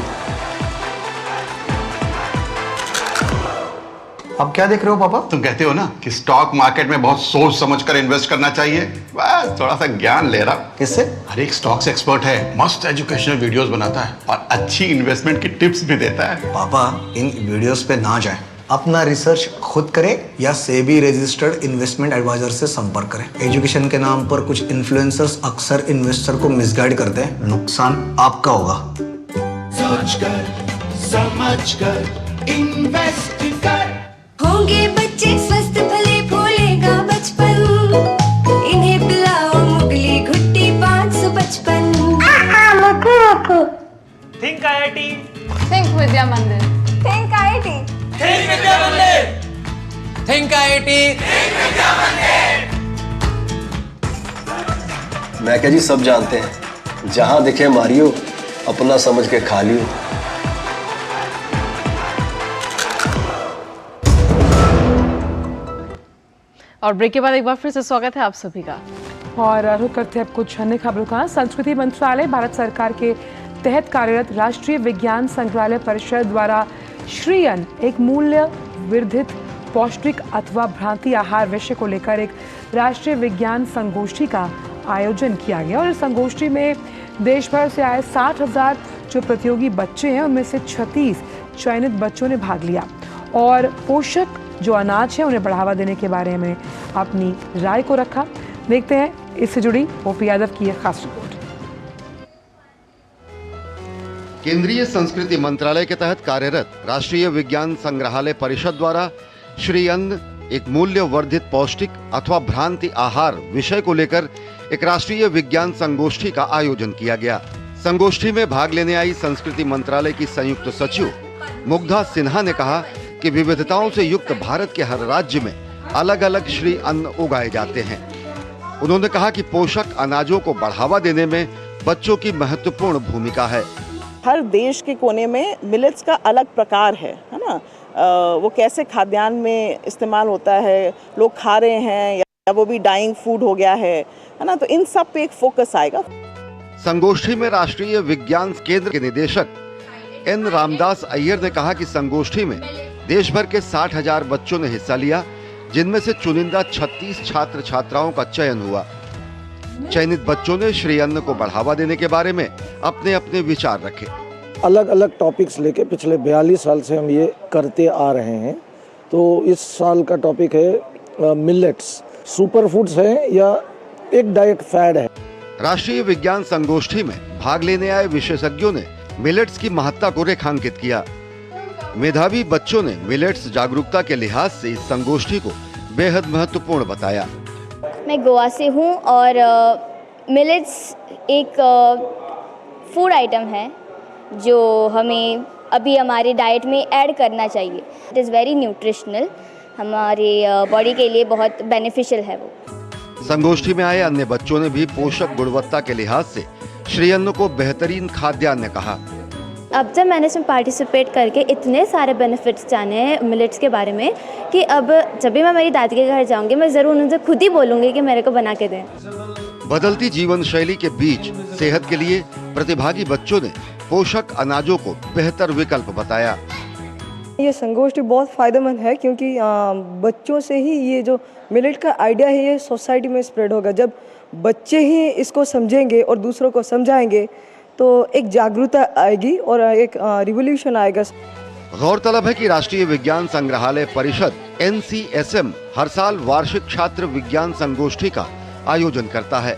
अब क्या देख रहे हो पापा? तुम कहते हो ना कि स्टॉक मार्केट में बहुत सोच समझ कर इन्वेस्ट करना चाहिए, बस थोड़ा सा ज्ञान ले रहा हूं। किससे? हर एक स्टॉक्स एक्सपर्ट है, मस्त एजुकेशनल वीडियोस बनाता है और अच्छी इन्वेस्टमेंट की टिप्स भी देता है। पापा इन वीडियोस पे ना जाएं, अपना रिसर्च खुद करें या सेबी रजिस्टर्ड इन्वेस्टमेंट एडवाइजर से संपर्क करें। एजुकेशन के नाम पर कुछ इन्फ्लुएंसर्स अक्सर इन्वेस्टर को मिसगाइड करते हैं, नुकसान आपका होगा। सोच कर समझ कर इन्वेस्ट कर। होंगे बच्चे स्वस्थ भले फूलेगा बचपन, इन्हें पिलाओ मुगली घुट्टी 555। थिंक आईआईटी, थिंक विद्या मंदिर, थिंक आईआईटी, थिंक विद्या मंदिर, थिंक आईआईटी, थिंक विद्या मंदिर। मैं क्या जी, सब जानते हैं जहां दिखे मारियो अपना समझ के खा लियो। और ब्रेक के बाद एक बार फिर से स्वागत है आप सभी का। और रुक करते हैं अब कुछ अन्य खबरों का। संस्कृति मंत्रालय भारत सरकार के तहत कार्यरत राष्ट्रीय विज्ञान संग्रहालय परिषद द्वारा श्रीअन्न, एक मूल्य वर्धित पौष्टिक अथवा भ्रांति आहार विषय को लेकर एक राष्ट्रीय विज्ञान संगोष्ठी का आयोजन किया गया और इस संगोष्ठी में देश भर से आए 60,000 जो प्रतियोगी बच्चे हैं उनमें से 36 चयनित बच्चों ने भाग लिया और पोषक जो अनाज है उन्हें बढ़ावा देने के बारे में अपनी राय को रखा। देखते हैं इससे जुड़ी ओपी यादव की यह खास रिपोर्ट। केंद्रीय संस्कृति मंत्रालय के तहत कार्यरत राष्ट्रीय विज्ञान संग्रहालय परिषद द्वारा श्री अन्न एक मूल्य वर्धित पौष्टिक अथवा भ्रांति आहार विषय को लेकर एक राष्ट्रीय विज्ञान संगोष्ठी का आयोजन किया गया। संगोष्ठी में भाग लेने आई संस्कृति मंत्रालय की संयुक्त सचिव मुग्धा सिन्हा ने कहा कि विविधताओं से युक्त भारत के हर राज्य में अलग अलग श्री अन्न उगाए जाते हैं। उन्होंने कहा कि पोषक अनाजों को बढ़ावा देने में बच्चों की महत्वपूर्ण भूमिका है। हर देश के कोने में मिलेट्स का अलग प्रकार है ना, वो कैसे खाद्यान्न में इस्तेमाल होता है, लोग खा रहे हैं या वो भी डाइंग फूड हो गया है ना, तो इन सब पे एक फोकस आएगा। संगोष्ठी में राष्ट्रीय विज्ञान केंद्र के निदेशक एन रामदास अय्यर ने कहा कि संगोष्ठी में देश भर के 60,000 बच्चों ने हिस्सा लिया, जिनमें से चुनिंदा 36 छात्र छात्राओं का चयन हुआ। चयनित बच्चों ने श्री अन्न को बढ़ावा देने के बारे में अपने अपने विचार रखे। अलग अलग टॉपिक्स लेके पिछले 42 साल से हम ये करते आ रहे हैं। तो इस साल का टॉपिक है मिलेट्स, सुपर फूड्स है या एक डाइट फैड है। राष्ट्रीय विज्ञान संगोष्ठी में भाग लेने आए विशेषज्ञों ने मिलेट्स की महत्ता को रेखांकित किया। मेधावी बच्चों ने मिलेट्स जागरूकता के लिहाज से इस संगोष्ठी को बेहद महत्वपूर्ण बताया। मैं गोवा से हूँ और मिलेट्स एक फूड आइटम है जो हमें अभी हमारे डाइट में ऐड करना चाहिए। इट इज़ वेरी न्यूट्रिशनल, हमारे बॉडी के लिए बहुत बेनिफिशियल है वो। संगोष्ठी में आए अन्य बच्चों ने भी पोषक गुणवत्ता के लिहाज से श्री अन्न को बेहतरीन खाद्यान्न कहा। अब जब मैंने इसमें पार्टिसिपेट करके इतने सारे बेनिफिट्स जाने हैं मिलेट्स के बारे में कि अब जब भी मैं मेरी दादी के घर जाऊंगी मैं ज़रूर उनसे खुद ही बोलूँगी कि मेरे को बना के दें। बदलती जीवन शैली के बीच सेहत के लिए प्रतिभागी बच्चों ने पोषक अनाजों को बेहतर विकल्प बताया। ये संगोष्ठी बहुत फ़ायदेमंद है क्योंकि बच्चों से ही ये जो मिलेट का आइडिया है ये सोसाइटी में स्प्रेड होगा। जब बच्चे ही इसको समझेंगे और दूसरों को समझाएंगे तो एक जागरूकता आएगी और एक रिवॉल्यूशन आएगा। गौरतलब है कि राष्ट्रीय विज्ञान संग्रहालय परिषद NCSM हर साल वार्षिक छात्र विज्ञान संगोष्ठी का आयोजन करता है।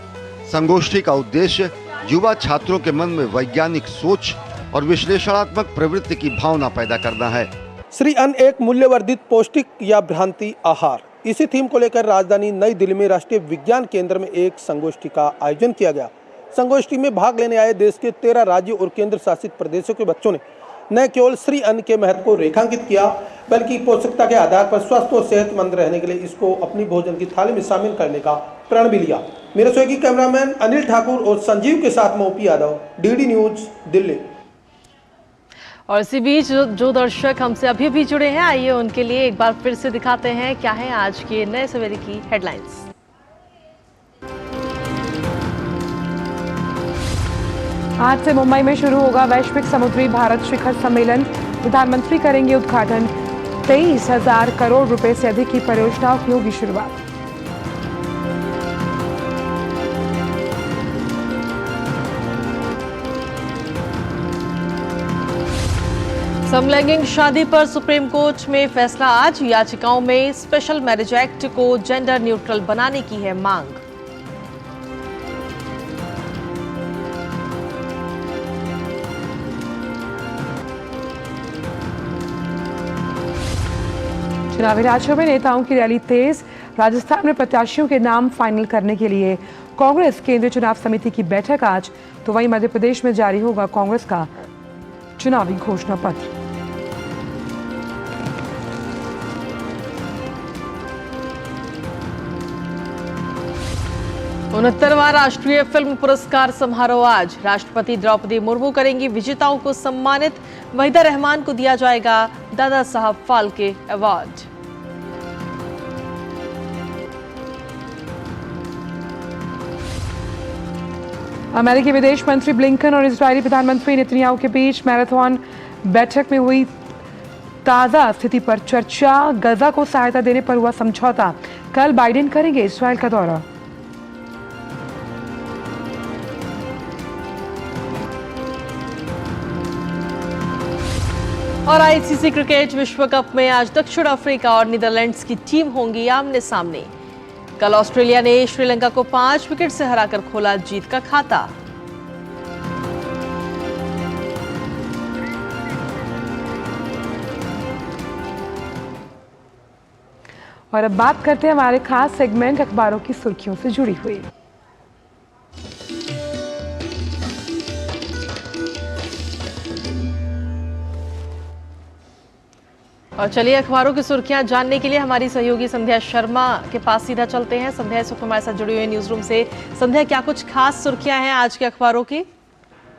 संगोष्ठी का उद्देश्य युवा छात्रों के मन में वैज्ञानिक सोच और विश्लेषणात्मक प्रवृत्ति की भावना पैदा करना है। श्री अन्न एक मूल्यवर्धित पौष्टिक या भ्रांति आहार, इसी थीम को लेकर राजधानी नई दिल्ली में राष्ट्रीय विज्ञान केंद्र में एक संगोष्ठी का आयोजन किया गया। संगोष्ठी में भाग लेने आए देश के 13 राज्यों और केंद्र शासित प्रदेशों के बच्चों ने न केवल श्री अन्न के महत्व को रेखांकित किया बल्कि पोषकता के आधार पर स्वस्थ और सेहतमंद रहने के लिए इसको अपनी भोजन की थाली में शामिल करने का प्रण भी लिया। मेरे सहयोगी कैमरामैन अनिल ठाकुर और संजीव के साथ मैं OP Yadav, DD news Delhi. और इसी बीच जो दर्शक हमसे अभी भी जुड़े हैं, आइए उनके लिए एक बार फिर से दिखाते हैं क्या है आज के नए सवेरे की हेडलाइंस। आज से मुंबई में शुरू होगा वैश्विक समुद्री भारत शिखर सम्मेलन। प्रधानमंत्री करेंगे उद्घाटन। 23,000 करोड़ रुपए से अधिक की परियोजनाओं की होगी शुरुआत। समलैंगिक शादी पर सुप्रीम कोर्ट में फैसला आज। याचिकाओं में स्पेशल मैरिज एक्ट को जेंडर न्यूट्रल बनाने की है मांग। चुनावी राज्यों में नेताओं की रैली तेज। राजस्थान में प्रत्याशियों के नाम फाइनल करने के लिए कांग्रेस केंद्रीय चुनाव समिति की बैठक आज। तो वहीं मध्य प्रदेश में जारी होगा कांग्रेस का चुनावी घोषणा पत्र। उनहत्तरवां राष्ट्रीय फिल्म पुरस्कार समारोह आज। राष्ट्रपति द्रौपदी मुर्मू करेंगी विजेताओं को सम्मानित। वहीदा रहमान को दिया जाएगा दादा साहब फाल्के अवार्ड। अमेरिकी विदेश मंत्री ब्लिंकन और इजरायली प्रधानमंत्री नेतन्याहू के बीच मैराथन बैठक में हुई ताजा स्थिति पर चर्चा। गजा को सहायता देने पर हुआ समझौता। कल बाइडेन करेंगे इस्रायल का दौरा। और आईसीसी क्रिकेट विश्व कप में आज दक्षिण अफ्रीका और नीदरलैंड्स की टीम होंगी आमने सामने। कल ऑस्ट्रेलिया ने श्रीलंका को 5 विकेट से हराकर खोला जीत का खाता। और अब बात करते हैं हमारे खास सेगमेंट अखबारों की सुर्खियों से जुड़ी हुई। और चलिए अखबारों की सुर्खियां जानने के लिए हमारी सहयोगी संध्या शर्मा के पास सीधा चलते हैं। संध्या इस वक्त हमारे साथ जुड़ी हुई न्यूज रूम से। संध्या, क्या कुछ खास सुर्खियां हैं आज के अखबारों की?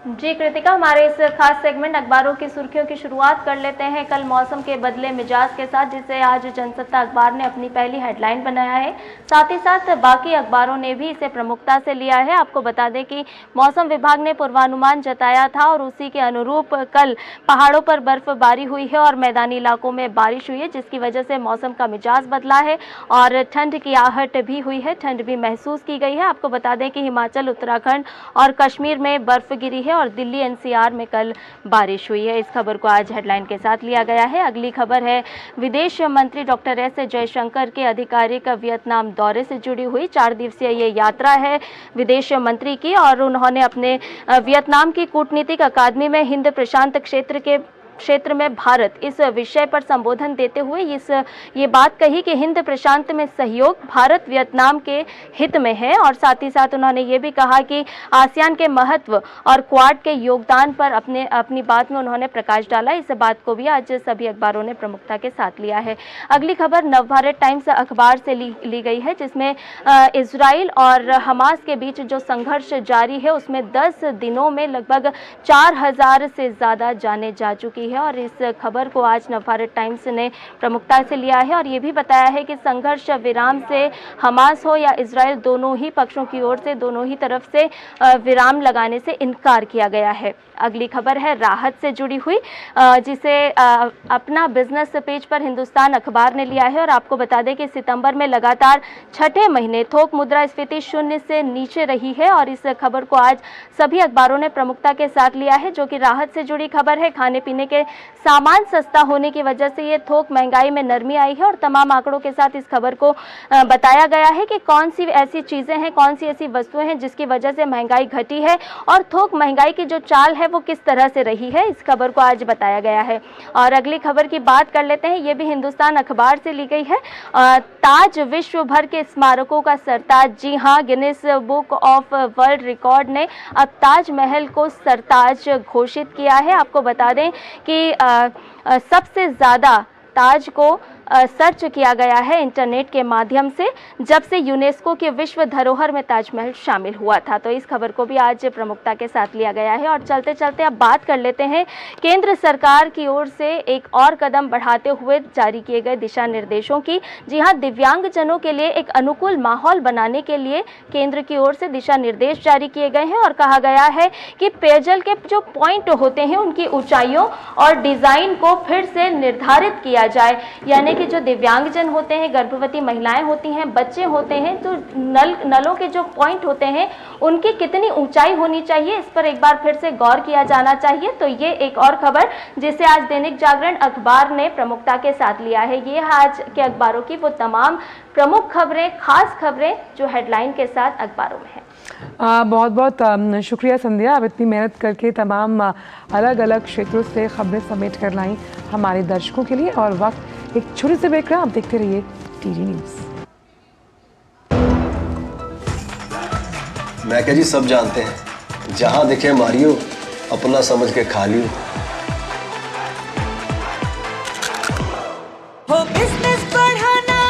जी कृतिका, हमारे इस खास सेगमेंट अखबारों की सुर्खियों की शुरुआत कर लेते हैं कल मौसम के बदले मिजाज के साथ, जिसे आज जनसत्ता अखबार ने अपनी पहली हेडलाइन बनाया है। साथ ही साथ बाकी अखबारों ने भी इसे प्रमुखता से लिया है। आपको बता दें कि मौसम विभाग ने पूर्वानुमान जताया था और उसी के अनुरूप कल पहाड़ों पर बर्फबारी हुई है और मैदानी इलाकों में बारिश हुई है, जिसकी वजह से मौसम का मिजाज बदला है और ठंड की आहट भी हुई है, ठंड भी महसूस की गई है। आपको बता दें कि हिमाचल, उत्तराखंड और कश्मीर में बर्फ गिरी है और दिल्ली एनसीआर में कल बारिश हुई है। इस खबर को आज हेडलाइन के साथ लिया गया है। अगली खबर है विदेश मंत्री डॉक्टर एस जयशंकर के आधिकारिक वियतनाम दौरे से जुड़ी हुई। 4 दिवसीय ये यात्रा है विदेश मंत्री की और उन्होंने अपने वियतनाम की कूटनीतिक अकादमी में हिंद प्रशांत क्षेत्र में भारत इस विषय पर संबोधन देते हुए ये बात कही कि हिंद प्रशांत में सहयोग भारत वियतनाम के हित में है और साथ ही साथ उन्होंने ये भी कहा कि आसियान के महत्व और क्वाड के योगदान पर अपनी बात में उन्होंने प्रकाश डाला। इस बात को भी आज सभी अखबारों ने प्रमुखता के साथ लिया है। अगली खबर नवभारत टाइम्स अखबार से ली गई है, जिसमें इजराइल और हमास के बीच जो संघर्ष जारी है उसमें 10 दिनों में लगभग 4000 से ज़्यादा जानें जा चुकी है और इस खबर को आज नवभारत टाइम्स ने प्रमुखता से लिया है और ये भी बताया है कि संघर्ष विराम से हमास हो या इजराइल, दोनों ही पक्षों की ओर से, दोनों ही तरफ से विराम लगाने से इनकार किया गया है। अगली खबर है राहत से जुड़ी हुई, जिसे अपना बिजनेस पेज पर हिंदुस्तान अखबार ने लिया है और आपको बता दें कि सितंबर में लगातार 6ठे महीने थोक मुद्रास्फीति 0 से नीचे रही है और इस खबर को आज सभी अखबारों ने प्रमुखता के साथ लिया है, जो कि राहत से जुड़ी खबर है। खाने पीने के सामान सस्ता होने की वजह से ये थोक महंगाई में नरमी आई है और तमाम आंकड़ों के साथ इस खबर को बताया गया है कि कौन सी ऐसी चीजें हैं, कौन सी ऐसी वस्तुएं हैं जिसकी वजह से महंगाई घटी है और थोक महंगाई की जो चाल है वो किस तरह से रही है। इस खबर को आज बताया गया है। और अगली खबर की बात कर लेते हैं, ये भी हिंदुस्तान अखबार से ली गई है। ताज विश्व भर के स्मारकों का सरताज, जी हाँ, Guinness book of world record ने अब ताजमहल को सरताज घोषित किया है। आपको बता दें कि सबसे ज़्यादा ताज को सर्च किया गया है इंटरनेट के माध्यम से जब से यूनेस्को के विश्व धरोहर में ताजमहल शामिल हुआ था। तो इस खबर को भी आज प्रमुखता के साथ लिया गया है। और चलते चलते अब बात कर लेते हैं केंद्र सरकार की ओर से एक और कदम बढ़ाते हुए जारी किए गए दिशा निर्देशों की। जी हां, दिव्यांगजनों के लिए एक अनुकूल माहौल बनाने के लिए केंद्र की ओर से दिशा निर्देश जारी किए गए हैं और कहा गया है कि पेयजल के जो पॉइंट होते हैं उनकी ऊंचाइयों और डिजाइन को फिर से निर्धारित किया जाए, यानी कि जो दिव्यांगजन होते हैं, गर्भवती महिलाएं होती हैं, बच्चे होते हैं, तो नलों के जो पॉइंट होते हैं उनकी कितनी ऊंचाई होनी चाहिए, इस पर एक बार फिर से गौर किया जाना चाहिए। तो ये एक और खबर जिसे आज दैनिक जागरण अखबार ने प्रमुखता के साथ लिया है। ये आज के अखबारों की वो तमाम प्रमुख खबरें, खास खबरें जो हेडलाइन के साथ अखबारों में है। बहुत बहुत शुक्रिया संध्या, आप इतनी मेहनत करके तमाम अलग अलग क्षेत्रों से खबरें समेट कर लाई हमारे दर्शकों के लिए। और वक्त एक छोटे से ब्रेक रहा, आप देखते रहिए टीवी न्यूज़। मैं क्या जी, सब जानते हैं, जहां दिखे मारियो, अपना समझ के खा लियो। हो बिजनेस बढ़ाना,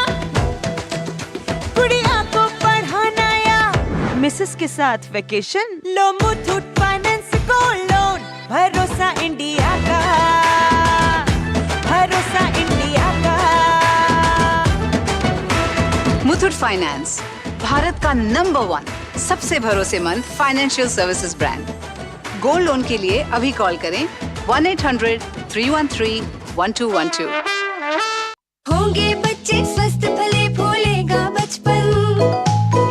गुड़िया को पढ़ाना या मिसेस के साथ वेकेशन, लो मुथूट फाइनेंस गोल्ड लोन, भरोसा इंडिया का, भरोसा इंडिया का। मुथूट फाइनेंस, भारत का नंबर 1 सबसे भरोसेमंद financial services brand. Gold loan के लिए अभी कॉल करें 1-800-313-1212। होंगे बच्चे स्वस्थ, भले फूलेगा बचपन,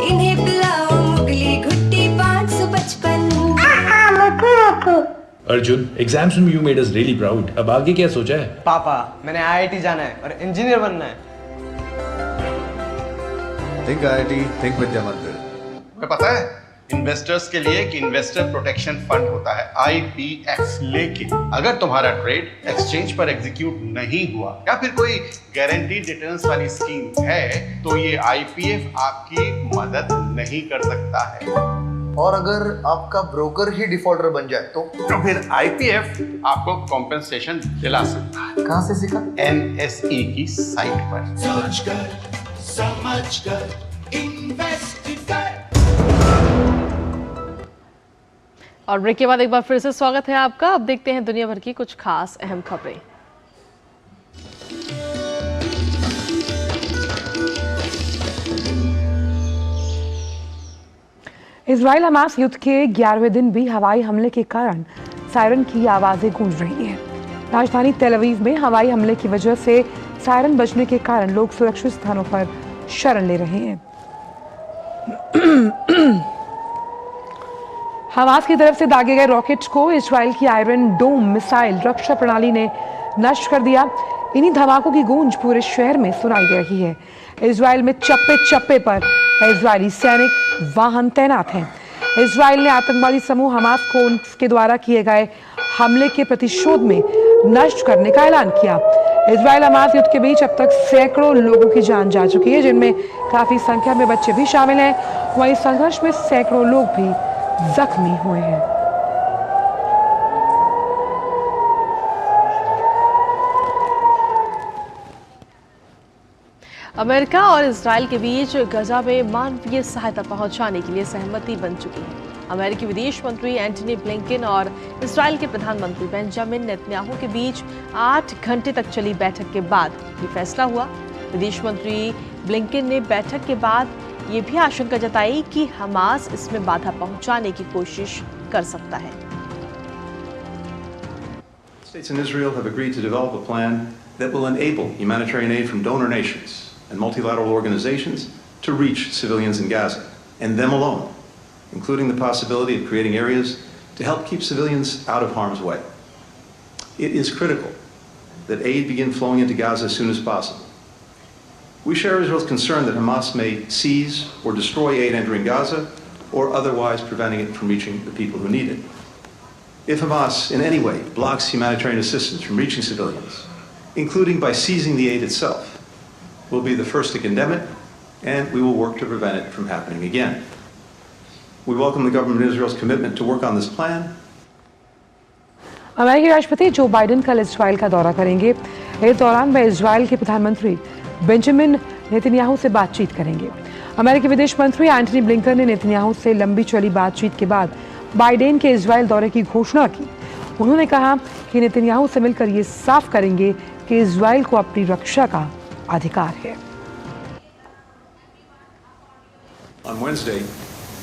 इन्हें पिलाओ मुगली घुट्टी 555। अर्जुन, एग्जाम्स में you made us really proud. अब आगे क्या सोचा है? पापा, मैंने IIT जाना है और इंजीनियर बनना है। थिंक IIT, थिंक विद्या मंदिर। पता है इन्वेस्टर्स के लिए एक इन्वेस्टर प्रोटेक्शन फंड होता है IPF। लेकिन अगर तुम्हारा ट्रेड एक्सचेंज पर एग्जीक्यूट नहीं हुआ या फिर कोई गारंटीड रिटर्न्स वाली स्कीम है तो ये IPF आपकी मदद नहीं कर सकता है। और अगर आपका ब्रोकर ही डिफॉल्टर बन जाए तो फिर IPF आपको कॉम्पेंसेशन दिला सकता है। कहां से सीखा? NSE की साइट पर। सोचकर समझकर इन्वेस्ट कर। और ब्रेक के बाद एक बार फिर से स्वागत है आपका। अब देखते हैं दुनिया भर की कुछ खास अहम खबरें। इजराइल हमास युद्ध के 11वें दिन भी हवाई हमले के कारण सायरन की आवाजें गूंज रही हैं। राजधानी तेल अवीव में हवाई हमले की वजह से सायरन बजने के कारण लोग सुरक्षित स्थानों पर शरण ले रहे हैं। हमास की तरफ से दागे गए रॉकेट को इजराइल की आयरन डोम मिसाइल रक्षा प्रणाली ने नष्ट कर दिया। इन्हीं धमाकों की गूंज पूरे शहर में सुनाई दे रही है। इजराइल में चप्पे चप्पे पर इजरायली सैनिक वाहन तैनात हैं। इजराइल ने आतंकवादी समूह हमास को उनके द्वारा किए गए हमले के प्रतिशोध में नष्ट करने का ऐलान किया। इजराइल हमास युद्ध के बीच अब तक सैकड़ों लोगों की जान जा चुकी है, जिनमें काफी संख्या में बच्चे भी शामिल हैं। वहीं संघर्ष में सैकड़ों लोग भी जख्मी हुए हैं। अमेरिका और इजराइल के बीच गजा में मानवीय सहायता पहुंचाने के लिए सहमति बन चुकी है। अमेरिकी विदेश मंत्री एंटनी ब्लिंकन और इजराइल के प्रधानमंत्री बेंजामिन नेतन्याहू के बीच 8 घंटे तक चली बैठक के बाद ये फैसला हुआ। विदेश मंत्री ब्लिंकन ने बैठक के बाद ये भी आशंका जताई कि हमास इसमें बाधा पहुंचाने की कोशिश कर सकता है। States and Israel have agreed to develop a plan that will enable humanitarian aid from donor nations and multilateral organizations to reach civilians in Gaza, and them alone, including the possibility of creating areas to help keep civilians out of harm's way. It is critical that aid begin flowing into Gaza as soon as possible. We share Israel's concern that Hamas may seize or destroy aid entering Gaza or otherwise preventing it from reaching the people who need it. If Hamas in any way blocks humanitarian assistance from reaching civilians, including by seizing the aid itself, we'll be the first to condemn it, and we will work to prevent it from happening again. We welcome the government of Israel's commitment to work on this plan. अमेरिकी राष्ट्रपति Joe Biden कल Israel का दौरा करेंगे। इस दौरान वे Israel के प्रधानमंत्री बेंजामिन नेतन्याहू से बातचीत करेंगे। अमेरिकी विदेश मंत्री एंटनी ब्लिंकन ने नेतन्याहू से लंबी चली बातचीत के बाद बाइडेन के इजराइल दौरे की घोषणा की। उन्होंने कहा कि नेतन्याहू से मिलकर ये साफ करेंगे कि इजराइल को अपनी रक्षा का अधिकार है। On Wednesday,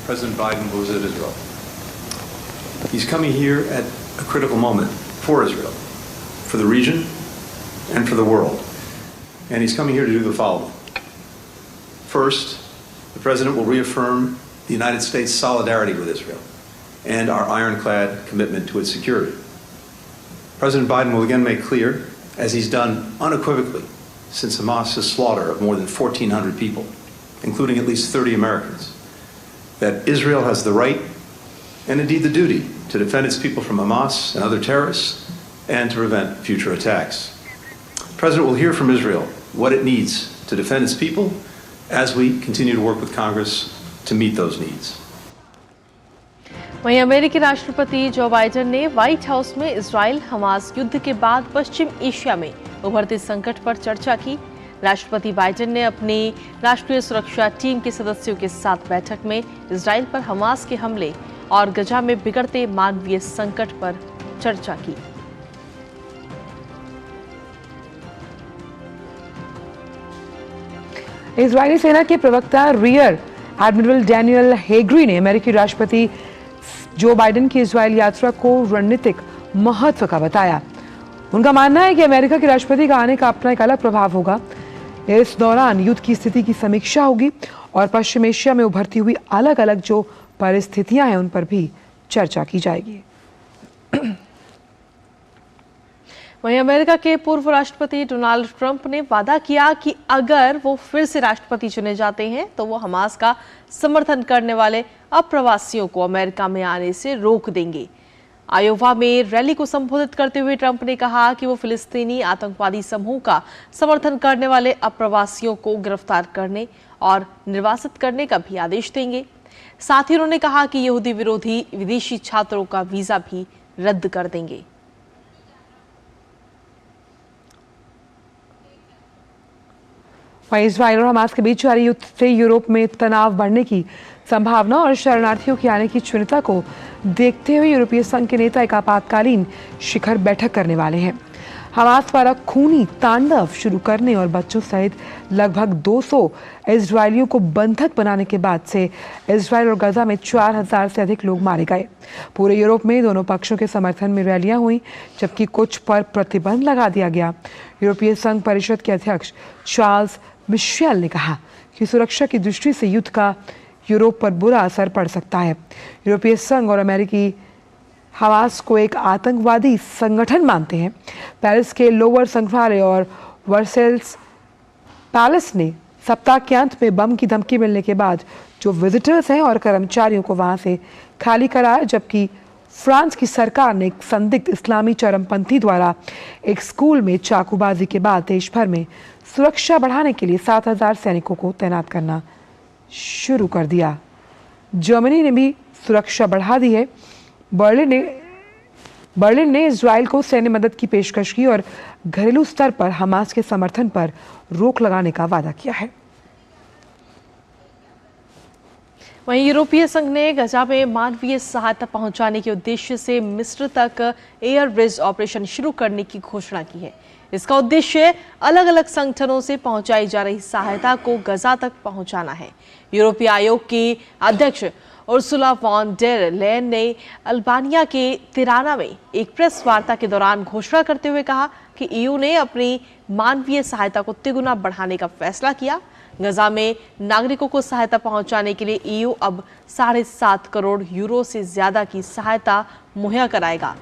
President Biden will visit Israel. He's coming here at a critical moment for Israel, for the region, and for the world. And he's coming here to do the following. First, the President will reaffirm the United States' solidarity with Israel and our ironclad commitment to its security. President Biden will again make clear, as he's done unequivocally since Hamas's slaughter of more than 1,400 people, including at least 30 Americans, that Israel has the right and indeed the duty to defend its people from Hamas and other terrorists and to prevent future attacks. The President will hear from Israel what it needs to defend its people as we continue to work with Congress to meet those needs. वहीं अमेरिकी राष्ट्रपति Joe Biden ने white house में Israel Hamas युद्ध के बाद पश्चिम Asia में उभरते संकट पर चर्चा की। राष्ट्रपति बाइडेन ने अपनी राष्ट्रीय सुरक्षा टीम के सदस्यों के साथ बैठक में इजराइल पर हमास के हमले और गजा में बिगड़ते मानवीय संकट पर चर्चा की। इजरायली सेना के प्रवक्ता रियर एडमिरल डैनियल हेगरी ने अमेरिकी राष्ट्रपति जो बाइडेन की इजराइल यात्रा को रणनीतिक महत्व का बताया। उनका मानना है कि अमेरिका के राष्ट्रपति का आने का अपना एक अलग प्रभाव होगा। इस दौरान युद्ध की स्थिति की समीक्षा होगी और पश्चिम एशिया में उभरती हुई अलग अलग जो परिस्थितियां हैं उन पर भी चर्चा की जाएगी। वहीं अमेरिका के पूर्व राष्ट्रपति डोनाल्ड ट्रंप ने वादा किया कि अगर वो फिर से राष्ट्रपति चुने जाते हैं तो वो हमास का समर्थन करने वाले अप्रवासियों को अमेरिका में आने से रोक देंगे। आयोवा में रैली को संबोधित करते हुए ट्रंप ने कहा कि वो फिलिस्तीनी आतंकवादी समूह का समर्थन करने वाले अप्रवासियों को गिरफ्तार करने और निर्वासित करने का भी आदेश देंगे। साथ ही उन्होंने कहा कि यहूदी विरोधी विदेशी छात्रों का वीजा भी रद्द कर देंगे। वहीं इजराइल और हमास के बीच जारी युद्ध से यूरोप में तनाव बढ़ने की संभावना और शरणार्थियों के आने की चिंता को देखते हुए यूरोपीय संघ के नेता एक आपातकालीन शिखर बैठक करने वाले हैं। हमास द्वारा खूनी तांडव शुरू करने और बच्चों सहित लगभग 200 इजरायलियों को बंधक बनाने के बाद से इजराइल और गजा में 4000 से अधिक लोग मारे गए। पूरे यूरोप में दोनों पक्षों के समर्थन में रैलियां हुई, जबकि कुछ पर प्रतिबंध लगा दिया गया। यूरोपीय संघ परिषद के अध्यक्ष चार्ल्स मिशेल ने कहा कि सुरक्षा की दृष्टि से युद्ध का यूरोप पर बुरा असर पड़ सकता है। यूरोपीय संघ और अमेरिकी हमास को एक आतंकवादी संगठन मानते हैं। पेरिस के लोवर संग्रहालय और वर्सेल्स पैलेस ने सप्ताह के अंत में बम की धमकी मिलने के बाद जो विजिटर्स हैं और कर्मचारियों को वहां से खाली कराया, जबकि फ्रांस की सरकार ने एक संदिग्ध इस्लामी चरमपंथी द्वारा एक स्कूल में चाकूबाजी के बाद देश भर में सुरक्षा बढ़ाने के लिए 7000 सैनिकों को तैनात करना शुरू कर दिया। जर्मनी ने भी सुरक्षा बढ़ा दी है। बर्लिन ने इजराइल को सैन्य मदद की पेशकश की और घरेलू स्तर पर हमास के समर्थन पर रोक लगाने का वादा किया है। वहीं यूरोपीय संघ ने गजा में मानवीय सहायता पहुंचाने के उद्देश्य से मिस्र तक एयर ब्रिज ऑपरेशन शुरू करने की घोषणा की है। इसका उद्देश्य अलग अलग संगठनों से पहुंचाई जा रही सहायता को गजा तक पहुंचाना है। यूरोपीय आयोग की अध्यक्ष उर्सुला वॉन डेर लेयन ने अल्बानिया के तिराना में एक प्रेस वार्ता के दौरान घोषणा करते हुए कहा कि ईयू ने अपनी मानवीय सहायता को तिगुना बढ़ाने का फैसला किया। गजा में नागरिकों को सहायता पहुंचाने के लिए ईयू अब 7.5 करोड़ यूरो से ज्यादा की सहायता मुहैया कराएगा।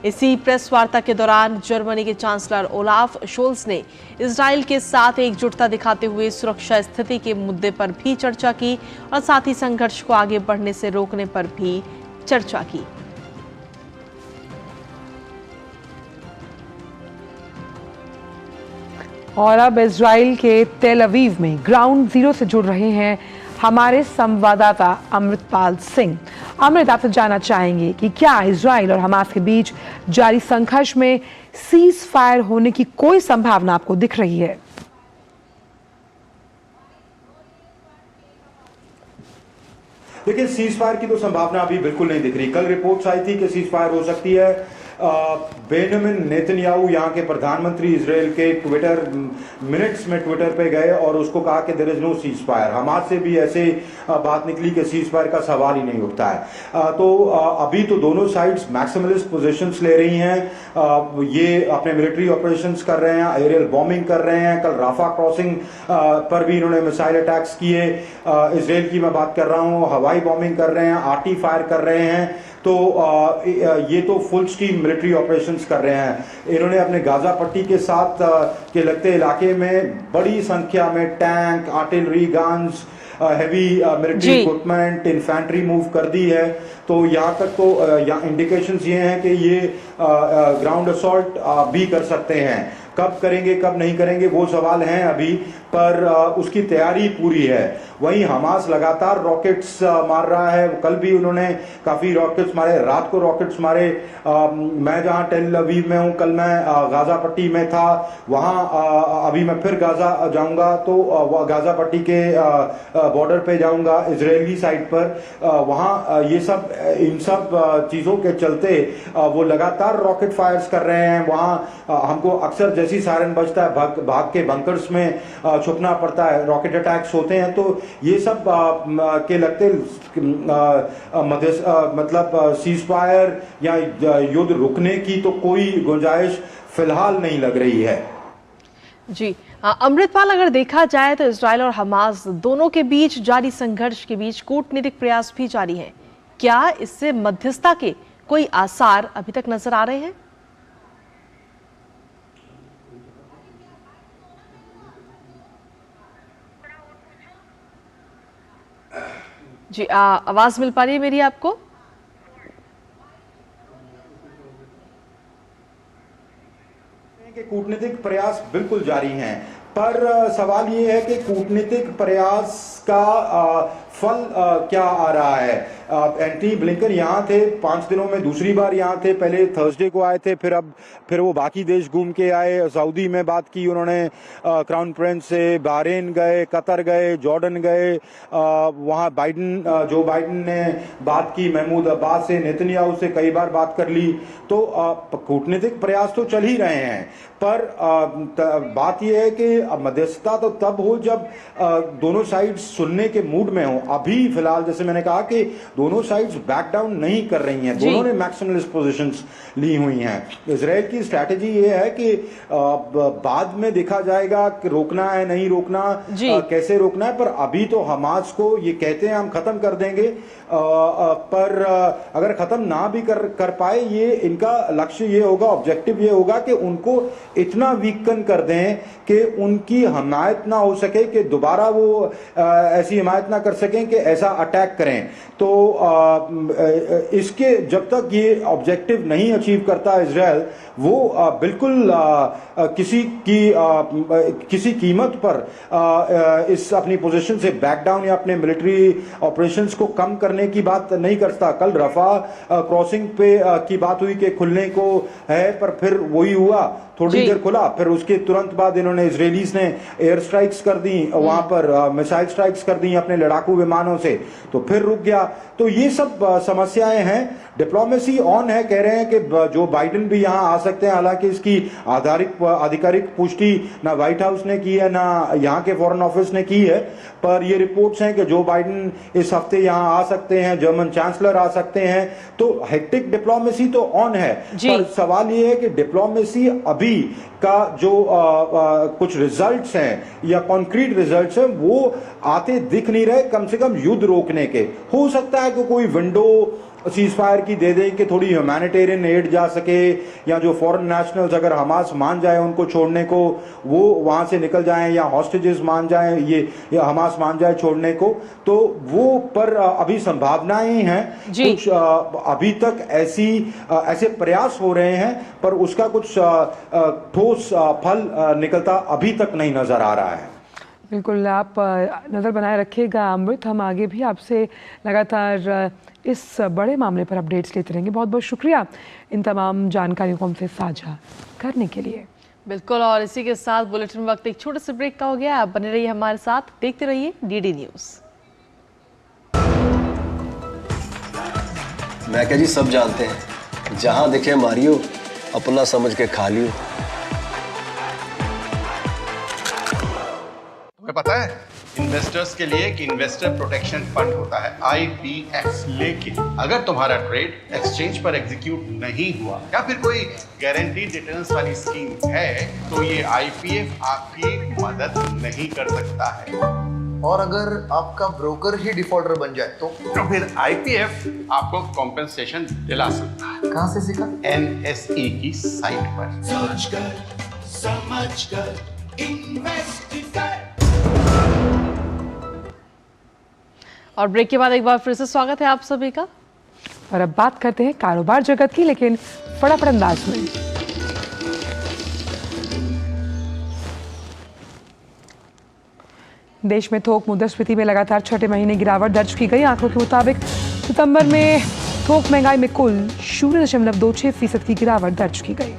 इसी प्रेस वार्ता के दौरान जर्मनी के चांसलर ओलाफ शोल्स ने इजराइल के साथ एकजुटता दिखाते हुए सुरक्षा स्थिति के मुद्दे पर भी चर्चा की और साथ ही संघर्ष को आगे बढ़ने से रोकने पर भी चर्चा की। और अब इजराइल के तेल अवीव में ग्राउंड जीरो से जुड़ रहे हैं हमारे संवाददाता अमृतपाल सिंह। अमृत, आपसे जानना चाहेंगे कि क्या इजराइल और हमास के बीच जारी संघर्ष में सीज फायर होने की कोई संभावना आपको दिख रही है? देखिए, सीज फायर की तो संभावना अभी बिल्कुल नहीं दिख रही। कल रिपोर्ट्स आई थी कि सीज फायर हो सकती है। बेंजामिन नेतन्याहू यहाँ के प्रधानमंत्री इजराइल के ट्विटर मिनट्स में ट्विटर पे गए और उसको कहा कि there is no ceasefire. Hamas से भी ऐसे बात निकली कि सीज फायर का सवाल ही नहीं उठता है। तो अभी तो दोनों साइड्स मैक्सिमलिस्ट पोजीशंस ले रही हैं। ये अपने मिलिट्री ऑपरेशंस कर रहे हैं, एरियल बॉम्बिंग कर रहे हैं। कल राफा क्रॉसिंग पर भी इन्होंने मिसाइल अटैक्स किए। इजराइल की मैं बात कर रहा हूँ, हवाई बॉम्बिंग कर रहे हैं, आर्टी फायर कर रहे हैं। तो ये तो फुल स्टीम मिलिट्री ऑपरेशंस कर रहे हैं। इन्होंने अपने गाजा पट्टी के साथ के लगते इलाके में बड़ी संख्या में tank, artillery guns, heavy military equipment, infantry move कर दी है। तो यहाँ तक तो यहाँ इंडिकेशंस ये हैं कि ये ग्राउंड असॉल्ट भी कर सकते हैं। कब करेंगे कब नहीं करेंगे वो सवाल हैं अभी, पर उसकी तैयारी पूरी है। वहीं हमास लगातार रॉकेट्स मार रहा है। कल भी उन्होंने काफी रॉकेट्स मारे, रात को रॉकेट्स मारे। मैं जहां टेल अवीव में हूं, कल मैं गाजा पट्टी में था। वहां अभी मैं फिर गाजा जाऊंगा, तो गाजा पट्टी के बॉर्डर पे जाऊंगा इजरायली साइड पर। वहां ये सब इन सब चीजों के चलते वो लगातार रॉकेट फायर्स कर रहे हैं। वहां हमको अक्सर जैसी सायरन बजता है भाग के बंकर्स में छुपना पड़ता है, रॉकेट अटैक्स होते हैं। तो ये सब के लगते मतलब सीज फायर या युद्ध रुकने की तो कोई गुंजाइश फिलहाल नहीं लग रही है। जी अमृतपाल, अगर देखा जाए तो इजराइल और हमास दोनों के बीच जारी संघर्ष के बीच कूटनीतिक प्रयास भी जारी हैं। क्या इससे मध्यस्थता के कोई आसार अभी तक नजर आ रहे हैं? जी आवाज मिल पा रही है मेरी आपको? कि कूटनीतिक प्रयास बिल्कुल जारी हैं, पर सवाल ये है कि कूटनीतिक प्रयास का फल क्या आ रहा है। एंटनी ब्लिंकन यहाँ थे, 5 दिनों में दूसरी बार यहाँ थे। पहले थर्सडे को आए थे, फिर वो बाकी देश घूम के आए। सऊदी में बात की उन्होंने, क्राउन प्रिंस से बहरीन गए, कतर गए, जॉर्डन गए। वहाँ जो बाइडन ने बात की महमूद अब्बास से, नेतन्याहू से कई बार बात कर ली। तो कूटनीतिक प्रयास तो चल ही रहे हैं, पर बात यह है कि मध्यस्थता तो तब हो जब दोनों साइड्स सुनने के मूड में हो। अभी फिलहाल जैसे मैंने कहा कि दोनों साइड्स बैक डाउन नहीं कर रही हैं, दोनों ने मैक्सिमलिस्ट पोजीशंस ली हुई हैं। इजराइल की स्ट्रैटेजी ये है कि बाद में देखा जाएगा कि रोकना है नहीं रोकना, कैसे रोकना है, पर अभी तो हमास को ये कहते हैं हम खत्म कर देंगे, पर अगर खत्म ना भी कर पाए, ये इनका लक्ष्य ये होगा, ऑब्जेक्टिव ये होगा कि उनको इतना वीकन कर दें कि उनकी हमायत ना हो सके, कि दोबारा वो ऐसी हिमायत ना कर सकें कि ऐसा अटैक करें। तो इसके जब तक ये ऑब्जेक्टिव नहीं अचीव करता इजराइल, वो बिल्कुल किसी कीमत पर इस अपनी पोजीशन से बैक डाउन या अपने मिलिट्री ऑपरेशंस को कम करने की बात नहीं करता। कल रफा क्रॉसिंग पे की बात हुई कि खुलने को है, पर फिर वही हुआ, थोड़ी देर खुला, फिर उसके तुरंत बाद इन्होंने इजरायलीज ने एयर स्ट्राइक्स कर दी, वहां पर मिसाइल स्ट्राइक्स कर दी अपने लड़ाकू विमानों से, तो फिर रुक गया। तो ये सब समस्याएं हैं। डिप्लोमेसी ऑन है, कह रहे हैं कि जो बाइडेन भी यहां आ सकते हैं, हालांकि इसकी आधिकारिक पुष्टि ना व्हाइट हाउस ने की है ना यहां के फॉरेन ऑफिस ने की है, पर ये रिपोर्ट्स हैं कि जो बाइडेन इस हफ्ते यहां आ सकते हैं, जर्मन चांसलर आ सकते हैं। तो हेक्टिक डिप्लोमेसी तो ऑन है, पर सवाल ये है कि डिप्लोमेसी अभी का जो कुछ रिजल्ट्स हैं या कॉन्क्रीट रिजल्ट्स हैं, वो आते दिख नहीं रहे, कम से कम युद्ध रोकने के। हो सकता है कि कोई विंडो सीज फायर की दे दें कि थोड़ी ह्यूमैनिटेरियन एड जा सके, या जो फॉरेन नेशनल्स अगर हमास मान जाए उनको छोड़ने को, वो वहां से निकल जाएं, या हॉस्टेजेस मान जाएं, ये हमास मान जाए छोड़ने को, तो वो पर अभी संभावनाएं हैं। कुछ अभी तक ऐसे प्रयास हो रहे हैं, पर उसका कुछ ठोस फल निकलता अभी तक नहीं नजर आ रहा है। बिल्कुल, आप नज़र बनाए रखिएगा अमृत, हम आगे भी आपसे लगातार इस बड़े मामले पर अपडेट्स लेते रहेंगे। बहुत बहुत शुक्रिया इन तमाम जानकारियों को हमसे साझा करने के लिए। बिल्कुल, और इसी के साथ बुलेटिन वक्त एक छोटे से ब्रेक का हो गया। आप बने रहिए हमारे साथ, देखते रहिए डीडी न्यूज़। मैं क्या जी, सब जानते हैं, जहां दिखे मारियो, अपना समझ के खा लियो। तुम्हें पता है इन्वेस्टर्स के लिए एक इन्वेस्टर प्रोटेक्शन फंड होता है, IPF। लेकिन अगर तुम्हारा ट्रेड एक्सचेंज पर एग्जीक्यूट नहीं हुआ या फिर कोई गारंटीड रिटर्न्स वाली स्कीम है, तो ये IPF आपकी मदद नहीं कर सकता है। और अगर आपका ब्रोकर ही डिफॉल्टर बन जाए तो फिर IPF आपको कॉम्पेंसेशन दिला सकता है। कहां से सीखा? NSE की साइट पर। सोचकर समझकर इन्वेस्ट कर। और ब्रेक के बाद एक बार फिर से स्वागत है आप सभी का। और अब बात करते हैं कारोबार जगत की, लेकिन फटाफट अंदाज में। देश में थोक मुद्रास्फीति में लगातार छठे महीने गिरावट दर्ज की गई। आंकड़ों के मुताबिक सितंबर में थोक महंगाई में कुल 0.26% की गिरावट दर्ज की गई।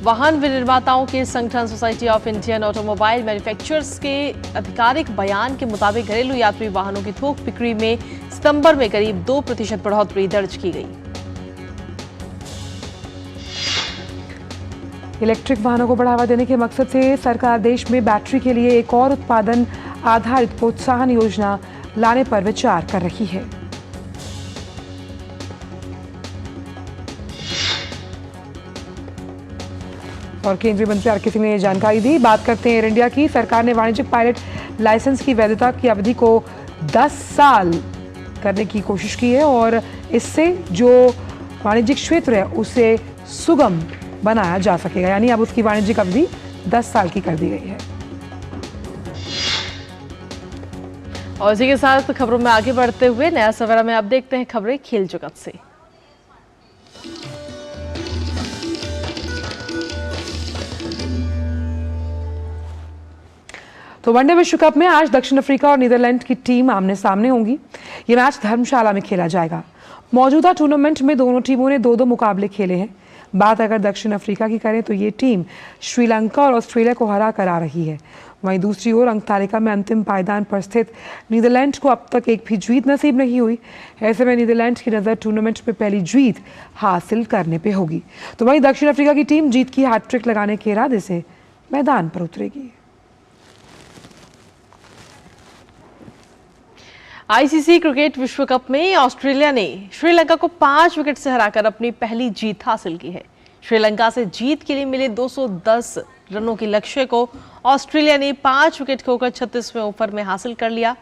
वाहन विनिर्माताओं के संगठन society of Indian automobile manufacturers के आधिकारिक बयान के मुताबिक घरेलू यात्री वाहनों की थोक बिक्री में सितंबर में करीब 2% बढ़ोतरी दर्ज की गई। इलेक्ट्रिक वाहनों को बढ़ावा देने के मकसद से सरकार देश में बैटरी के लिए एक और उत्पादन आधारित प्रोत्साहन योजना लाने पर विचार कर रही है। और केंद्रीय मंत्री आर के सिंह ने यह जानकारी दी। बात करते हैं एयर इंडिया की। सरकार ने वाणिज्यिक पायलट लाइसेंस की वैधता की अवधि को 10 साल करने की कोशिश की है, और इससे जो वाणिज्यिक क्षेत्र है उसे सुगम बनाया जा सकेगा। यानी अब उसकी वाणिज्यिक अवधि 10 साल की कर दी गई है। और इसी के साथ खबरों में आगे बढ़ते हुए नया सवेरा में अब देखते हैं खबरें खेल जगत से। तो वनडे विश्व कप में आज दक्षिण अफ्रीका और नीदरलैंड की टीम आमने सामने होंगी। ये मैच धर्मशाला में खेला जाएगा। मौजूदा टूर्नामेंट में दोनों टीमों ने 2-2 मुकाबले खेले हैं। बात अगर दक्षिण अफ्रीका की करें तो ये टीम श्रीलंका और ऑस्ट्रेलिया को हरा कर आ रही है। वहीं दूसरी ओर अंक तालिका में अंतिम पायदान पर स्थित नीदरलैंड को अब तक एक भी जीत नसीब नहीं हुई। ऐसे में नीदरलैंड की नज़र टूर्नामेंट में पहली जीत हासिल करने पे होगी। तो वहीं दक्षिण अफ्रीका की टीम जीत की हैट्रिक लगाने के इरादे से मैदान पर उतरेगी। आईसीसी क्रिकेट विश्व कप में ऑस्ट्रेलिया ने श्रीलंका को 5 विकेट से हराकर अपनी पहली जीत हासिल की है। श्रीलंका से जीत के लिए मिले 210 रनों के लक्ष्य को ऑस्ट्रेलिया ने 5 विकेट खोकर 36वें ओवर में हासिल कर लिया।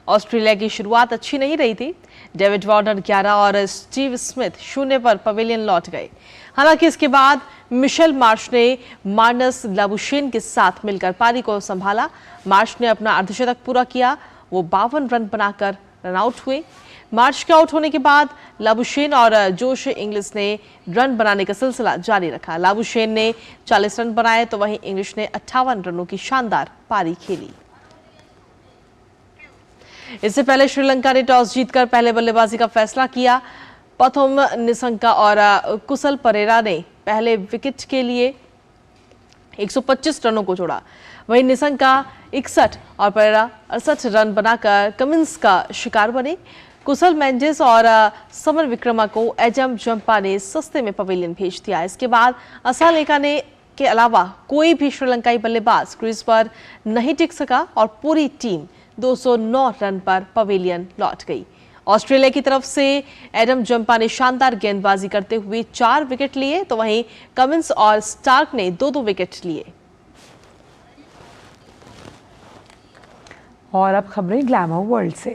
ऑस्ट्रेलिया की शुरुआत अच्छी नहीं रही थी। डेविड वार्नर 11 और स्टीव स्मिथ 0 पर पवेलियन लौट गए। हालांकि इसके बाद मिशेल मार्श ने मार्नस लाबुशेन के साथ मिलकर पारी को संभाला। मार्श ने अपना अर्धशतक पूरा किया। वो 52 रन बनाकर रन आउट हुए। मार्च के आउट होने के बाद लाबुशेन और जोश इंग्लिश ने रन बनाने का सिलसिला जारी रखा। लाबुशेन ने 40 रन बनाए तो वहीं इंग्लिश ने 58 रनों की शानदार पारी खेली। इससे पहले श्रीलंका ने टॉस जीतकर पहले बल्लेबाजी का फैसला किया। पथुम निसंका और कुशल परेरा ने पहले विकेट के लिए 125 रनों को जोड़ा। वहीं निसंका 61 और परेरा 68 रन बनाकर कमिंस का शिकार बने। कुशल मेंजेस और समर विक्रमा को एडम जंपा ने सस्ते में पवेलियन भेज दिया। इसके बाद असालेका ने के अलावा कोई भी श्रीलंकाई बल्लेबाज क्रीज पर नहीं टिक सका और पूरी टीम 209 रन पर पवेलियन लौट गई। ऑस्ट्रेलिया की तरफ से एडम जंपा ने शानदार गेंदबाजी करते हुए 4 विकेट लिए तो वहीं कमिंस और स्टार्क ने 2-2 विकेट लिए। और अब खबरें ग्लैमर वर्ल्ड से।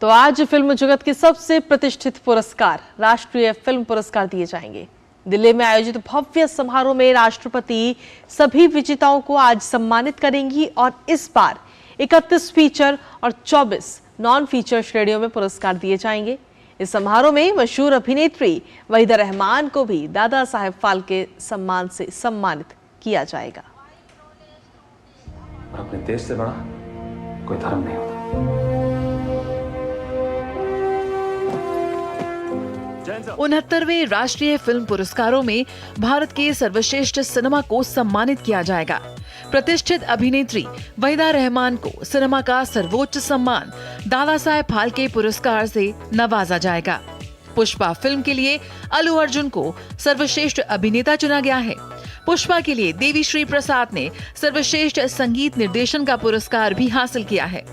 तो आज फिल्म जगत के सबसे प्रतिष्ठित पुरस्कार राष्ट्रीय फिल्म पुरस्कार दिए जाएंगे। दिल्ली में आयोजित भव्य समारोह में राष्ट्रपति सभी विजेताओं को आज सम्मानित करेंगी और इस बार 31 फीचर और 24 नॉन फीचर श्रेणियों में पुरस्कार दिए जाएंगे। इस समारोह में मशहूर अभिनेत्री वहीदा रहमान को भी दादा साहेब फाल्के सम्मान से सम्मानित किया जाएगा। अपने देश से बड़ा कोई धर्म नहीं होता। 69वें राष्ट्रीय फिल्म पुरस्कारों में भारत के सर्वश्रेष्ठ सिनेमा को सम्मानित किया जाएगा। प्रतिष्ठित अभिनेत्री वहीदा रहमान को सिनेमा का सर्वोच्च सम्मान दादा साहेब फाल्के पुरस्कार से नवाजा जाएगा। पुष्पा फिल्म के लिए अल्लू अर्जुन को सर्वश्रेष्ठ अभिनेता चुना गया है। पुष्पा के लिए देवी श्री प्रसाद ने सर्वश्रेष्ठ संगीत निर्देशन का पुरस्कार भी हासिल किया है।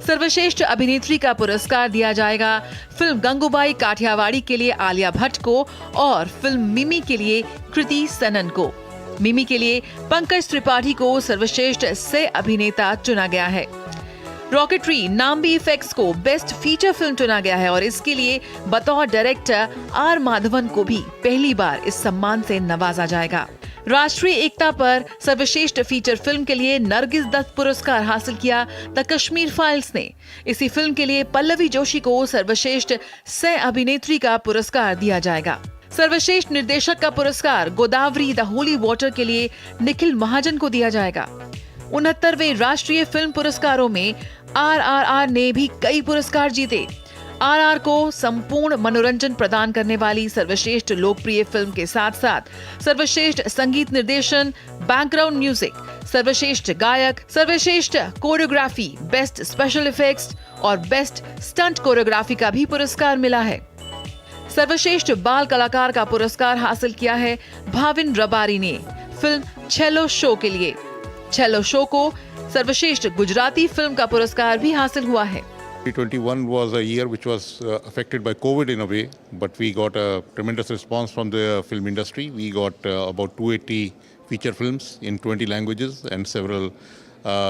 सर्वश्रेष्ठ अभिनेत्री का पुरस्कार दिया जाएगा फिल्म गंगूबाई काठियावाड़ी के लिए आलिया भट्ट को और फिल्म मिमी के लिए कृति सनन को। मिमी के लिए पंकज त्रिपाठी को सर्वश्रेष्ठ सह अभिनेता चुना गया है। रॉकेटरी नाम्बी इफेक्ट्स को बेस्ट फीचर फिल्म चुना गया है और इसके लिए बतौर डायरेक्टर आर माधवन को भी पहली बार इस सम्मान से नवाजा जाएगा। राष्ट्रीय एकता पर सर्वश्रेष्ठ फीचर फिल्म के लिए नरगिस दत्त पुरस्कार हासिल किया द कश्मीर फाइल्स ने। इसी फिल्म के लिए पल्लवी जोशी को सर्वश्रेष्ठ सह अभिनेत्री का पुरस्कार दिया जाएगा। सर्वश्रेष्ठ निर्देशक का पुरस्कार गोदावरी द होली वाटर के लिए निखिल महाजन को दिया जाएगा। 69वें राष्ट्रीय फिल्म पुरस्कारों में RRR ने भी कई पुरस्कार जीते। RRR को संपूर्ण मनोरंजन प्रदान करने वाली सर्वश्रेष्ठ लोकप्रिय फिल्म के साथ साथ सर्वश्रेष्ठ संगीत निर्देशन, बैकग्राउंड म्यूजिक, सर्वश्रेष्ठ गायक, सर्वश्रेष्ठ कोरियोग्राफी, बेस्ट स्पेशल इफेक्ट्स और बेस्ट स्टंट कोरियोग्राफी का भी पुरस्कार मिला है। सर्वश्रेष्ठ बाल कलाकार का पुरस्कार हासिल किया है भाविन रबारी ने फिल्म छेलो शो के लिए। छेलो शो को सर्वश्रेष्ठ गुजराती फिल्म का पुरस्कार भी हासिल हुआ है। 2021 was a year which was affected by COVID in a way, but we got a tremendous response from the film industry. We got about 280 feature films in 20 languages and several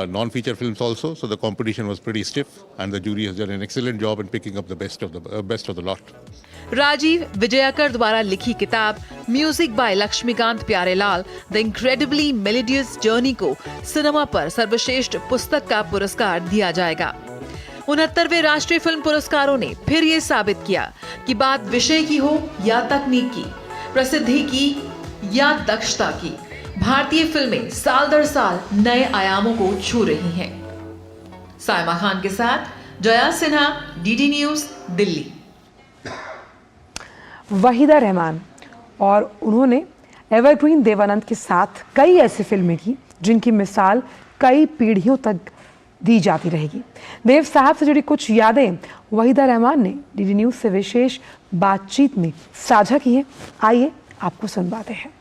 non-feature films also. So the competition was pretty stiff, and the jury has done an excellent job in picking up the best of the lot. Rajiv Vijaykar द्वारा लिखी किताब music by Laxmikant Pyarelal the incredibly melodious journey को cinema पर सर्वश्रेष्ठ पुस्तक का पुरस्कार दिया जाएगा। 69वें राष्ट्रीय फिल्म पुरस्कारों ने फिर ये साबित किया कि बात विषय की हो या तकनीक की, प्रसिद्धि की या दक्षता की, भारतीय फिल्में साल दर साल नए आयामों को छू रही हैं। साइमा खान के साथ जया सिन्हा, डीडी न्यूज, दिल्ली। वहीदा रहमान, और उन्होंने एवरग्रीन देवानंद के साथ कई ऐसी फिल्में की जिनकी मिसाल कई पीढ़ियों तक दी जाती रहेगी। देव साहब से जुड़ी कुछ यादें वहीदा रहमान ने डीडी न्यूज से विशेष बातचीत में साझा की हैं। आइए आपको सुनवाते हैं।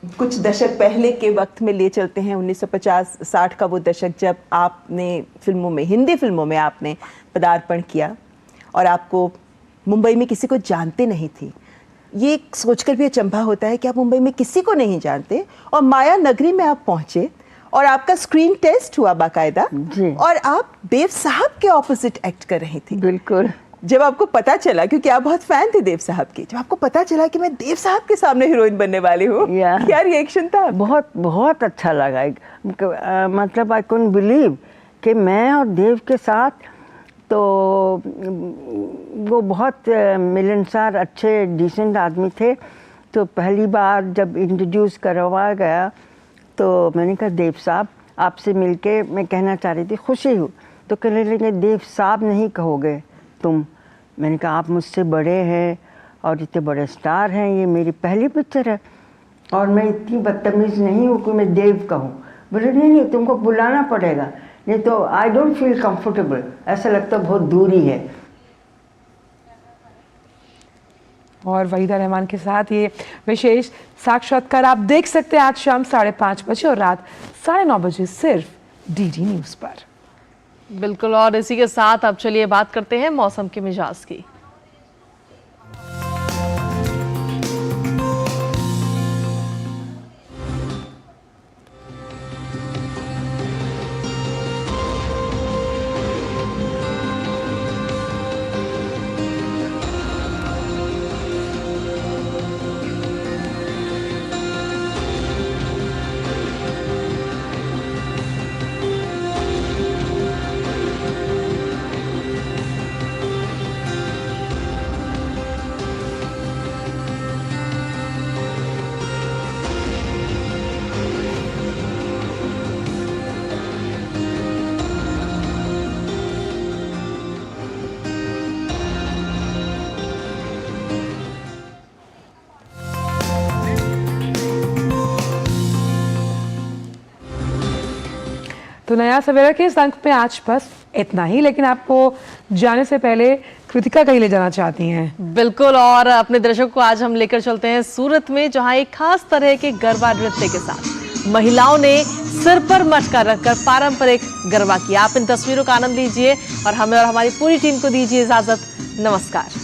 कुछ दशक पहले के वक्त में ले चलते हैं, 1950-60 का वो दशक जब आपने फिल्मों में, हिंदी फिल्मों में आपने पदार्पण किया और आपको मुंबई में किसी को जानते नहीं थे। ये सोचकर भी अचंभा होता है कि आप मुंबई में किसी को नहीं जानते और माया नगरी में आप पहुंचे और आपका स्क्रीन टेस्ट हुआ बाकायदा और आप देव साहब के ऑपोजिट एक्ट कर रही थी। बिल्कुल। जब आपको पता चला, क्योंकि आप बहुत फैन थे देव साहब के, जब आपको पता चला कि मैं देव साहब के सामने हीरोइन बनने वाली हूँ, क्या रिएक्शन था? बहुत बहुत अच्छा लगा। मतलब आई कुडंट बिलीव कि मैं और देव के साथ, तो वो बहुत मिलनसार, अच्छे, डिसेंट आदमी थे। तो पहली बार जब इंट्रोड्यूस करवाया गया तो मैंने कहा देव साहब आपसे मिलके मैं कहना चाह रही थी, खुशी हूँ। तो कहने लगे देव साहब नहीं कहोगे तुम। मैंने कहा आप मुझसे बड़े हैं और इतने बड़े स्टार हैं, ये मेरी पहली पिक्चर है और मैं इतनी बदतमीज़ नहीं हूँ कि मैं देव कहूँ। बोले नहीं तुमको बुलाना पड़ेगा, नहीं तो आई डोंट फील कंफर्टेबल, ऐसा लगता बहुत दूरी है। और वहीदा रहमान के साथ ये विशेष साक्षात्कार आप देख सकते हैं आज शाम 5:30 बजे और रात 9:30 बजे सिर्फ डीडी न्यूज़ पर। बिल्कुल, और इसी के साथ अब चलिए बात करते हैं मौसम के मिजाज की। तो नया सवेरा के इस अंक में आज बस इतना ही, लेकिन आपको जाने से पहले कृतिका कहीं ले जाना चाहती हैं। बिल्कुल, और अपने दर्शकों को आज हम लेकर चलते हैं सूरत में, जहां एक खास तरह के गरबा नृत्य के साथ महिलाओं ने सिर पर मटका रखकर पारंपरिक गरबा किया। आप इन तस्वीरों का आनंद लीजिए और हमें और हमारी पूरी टीम को दीजिए इजाजत। नमस्कार।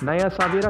नया सवेरा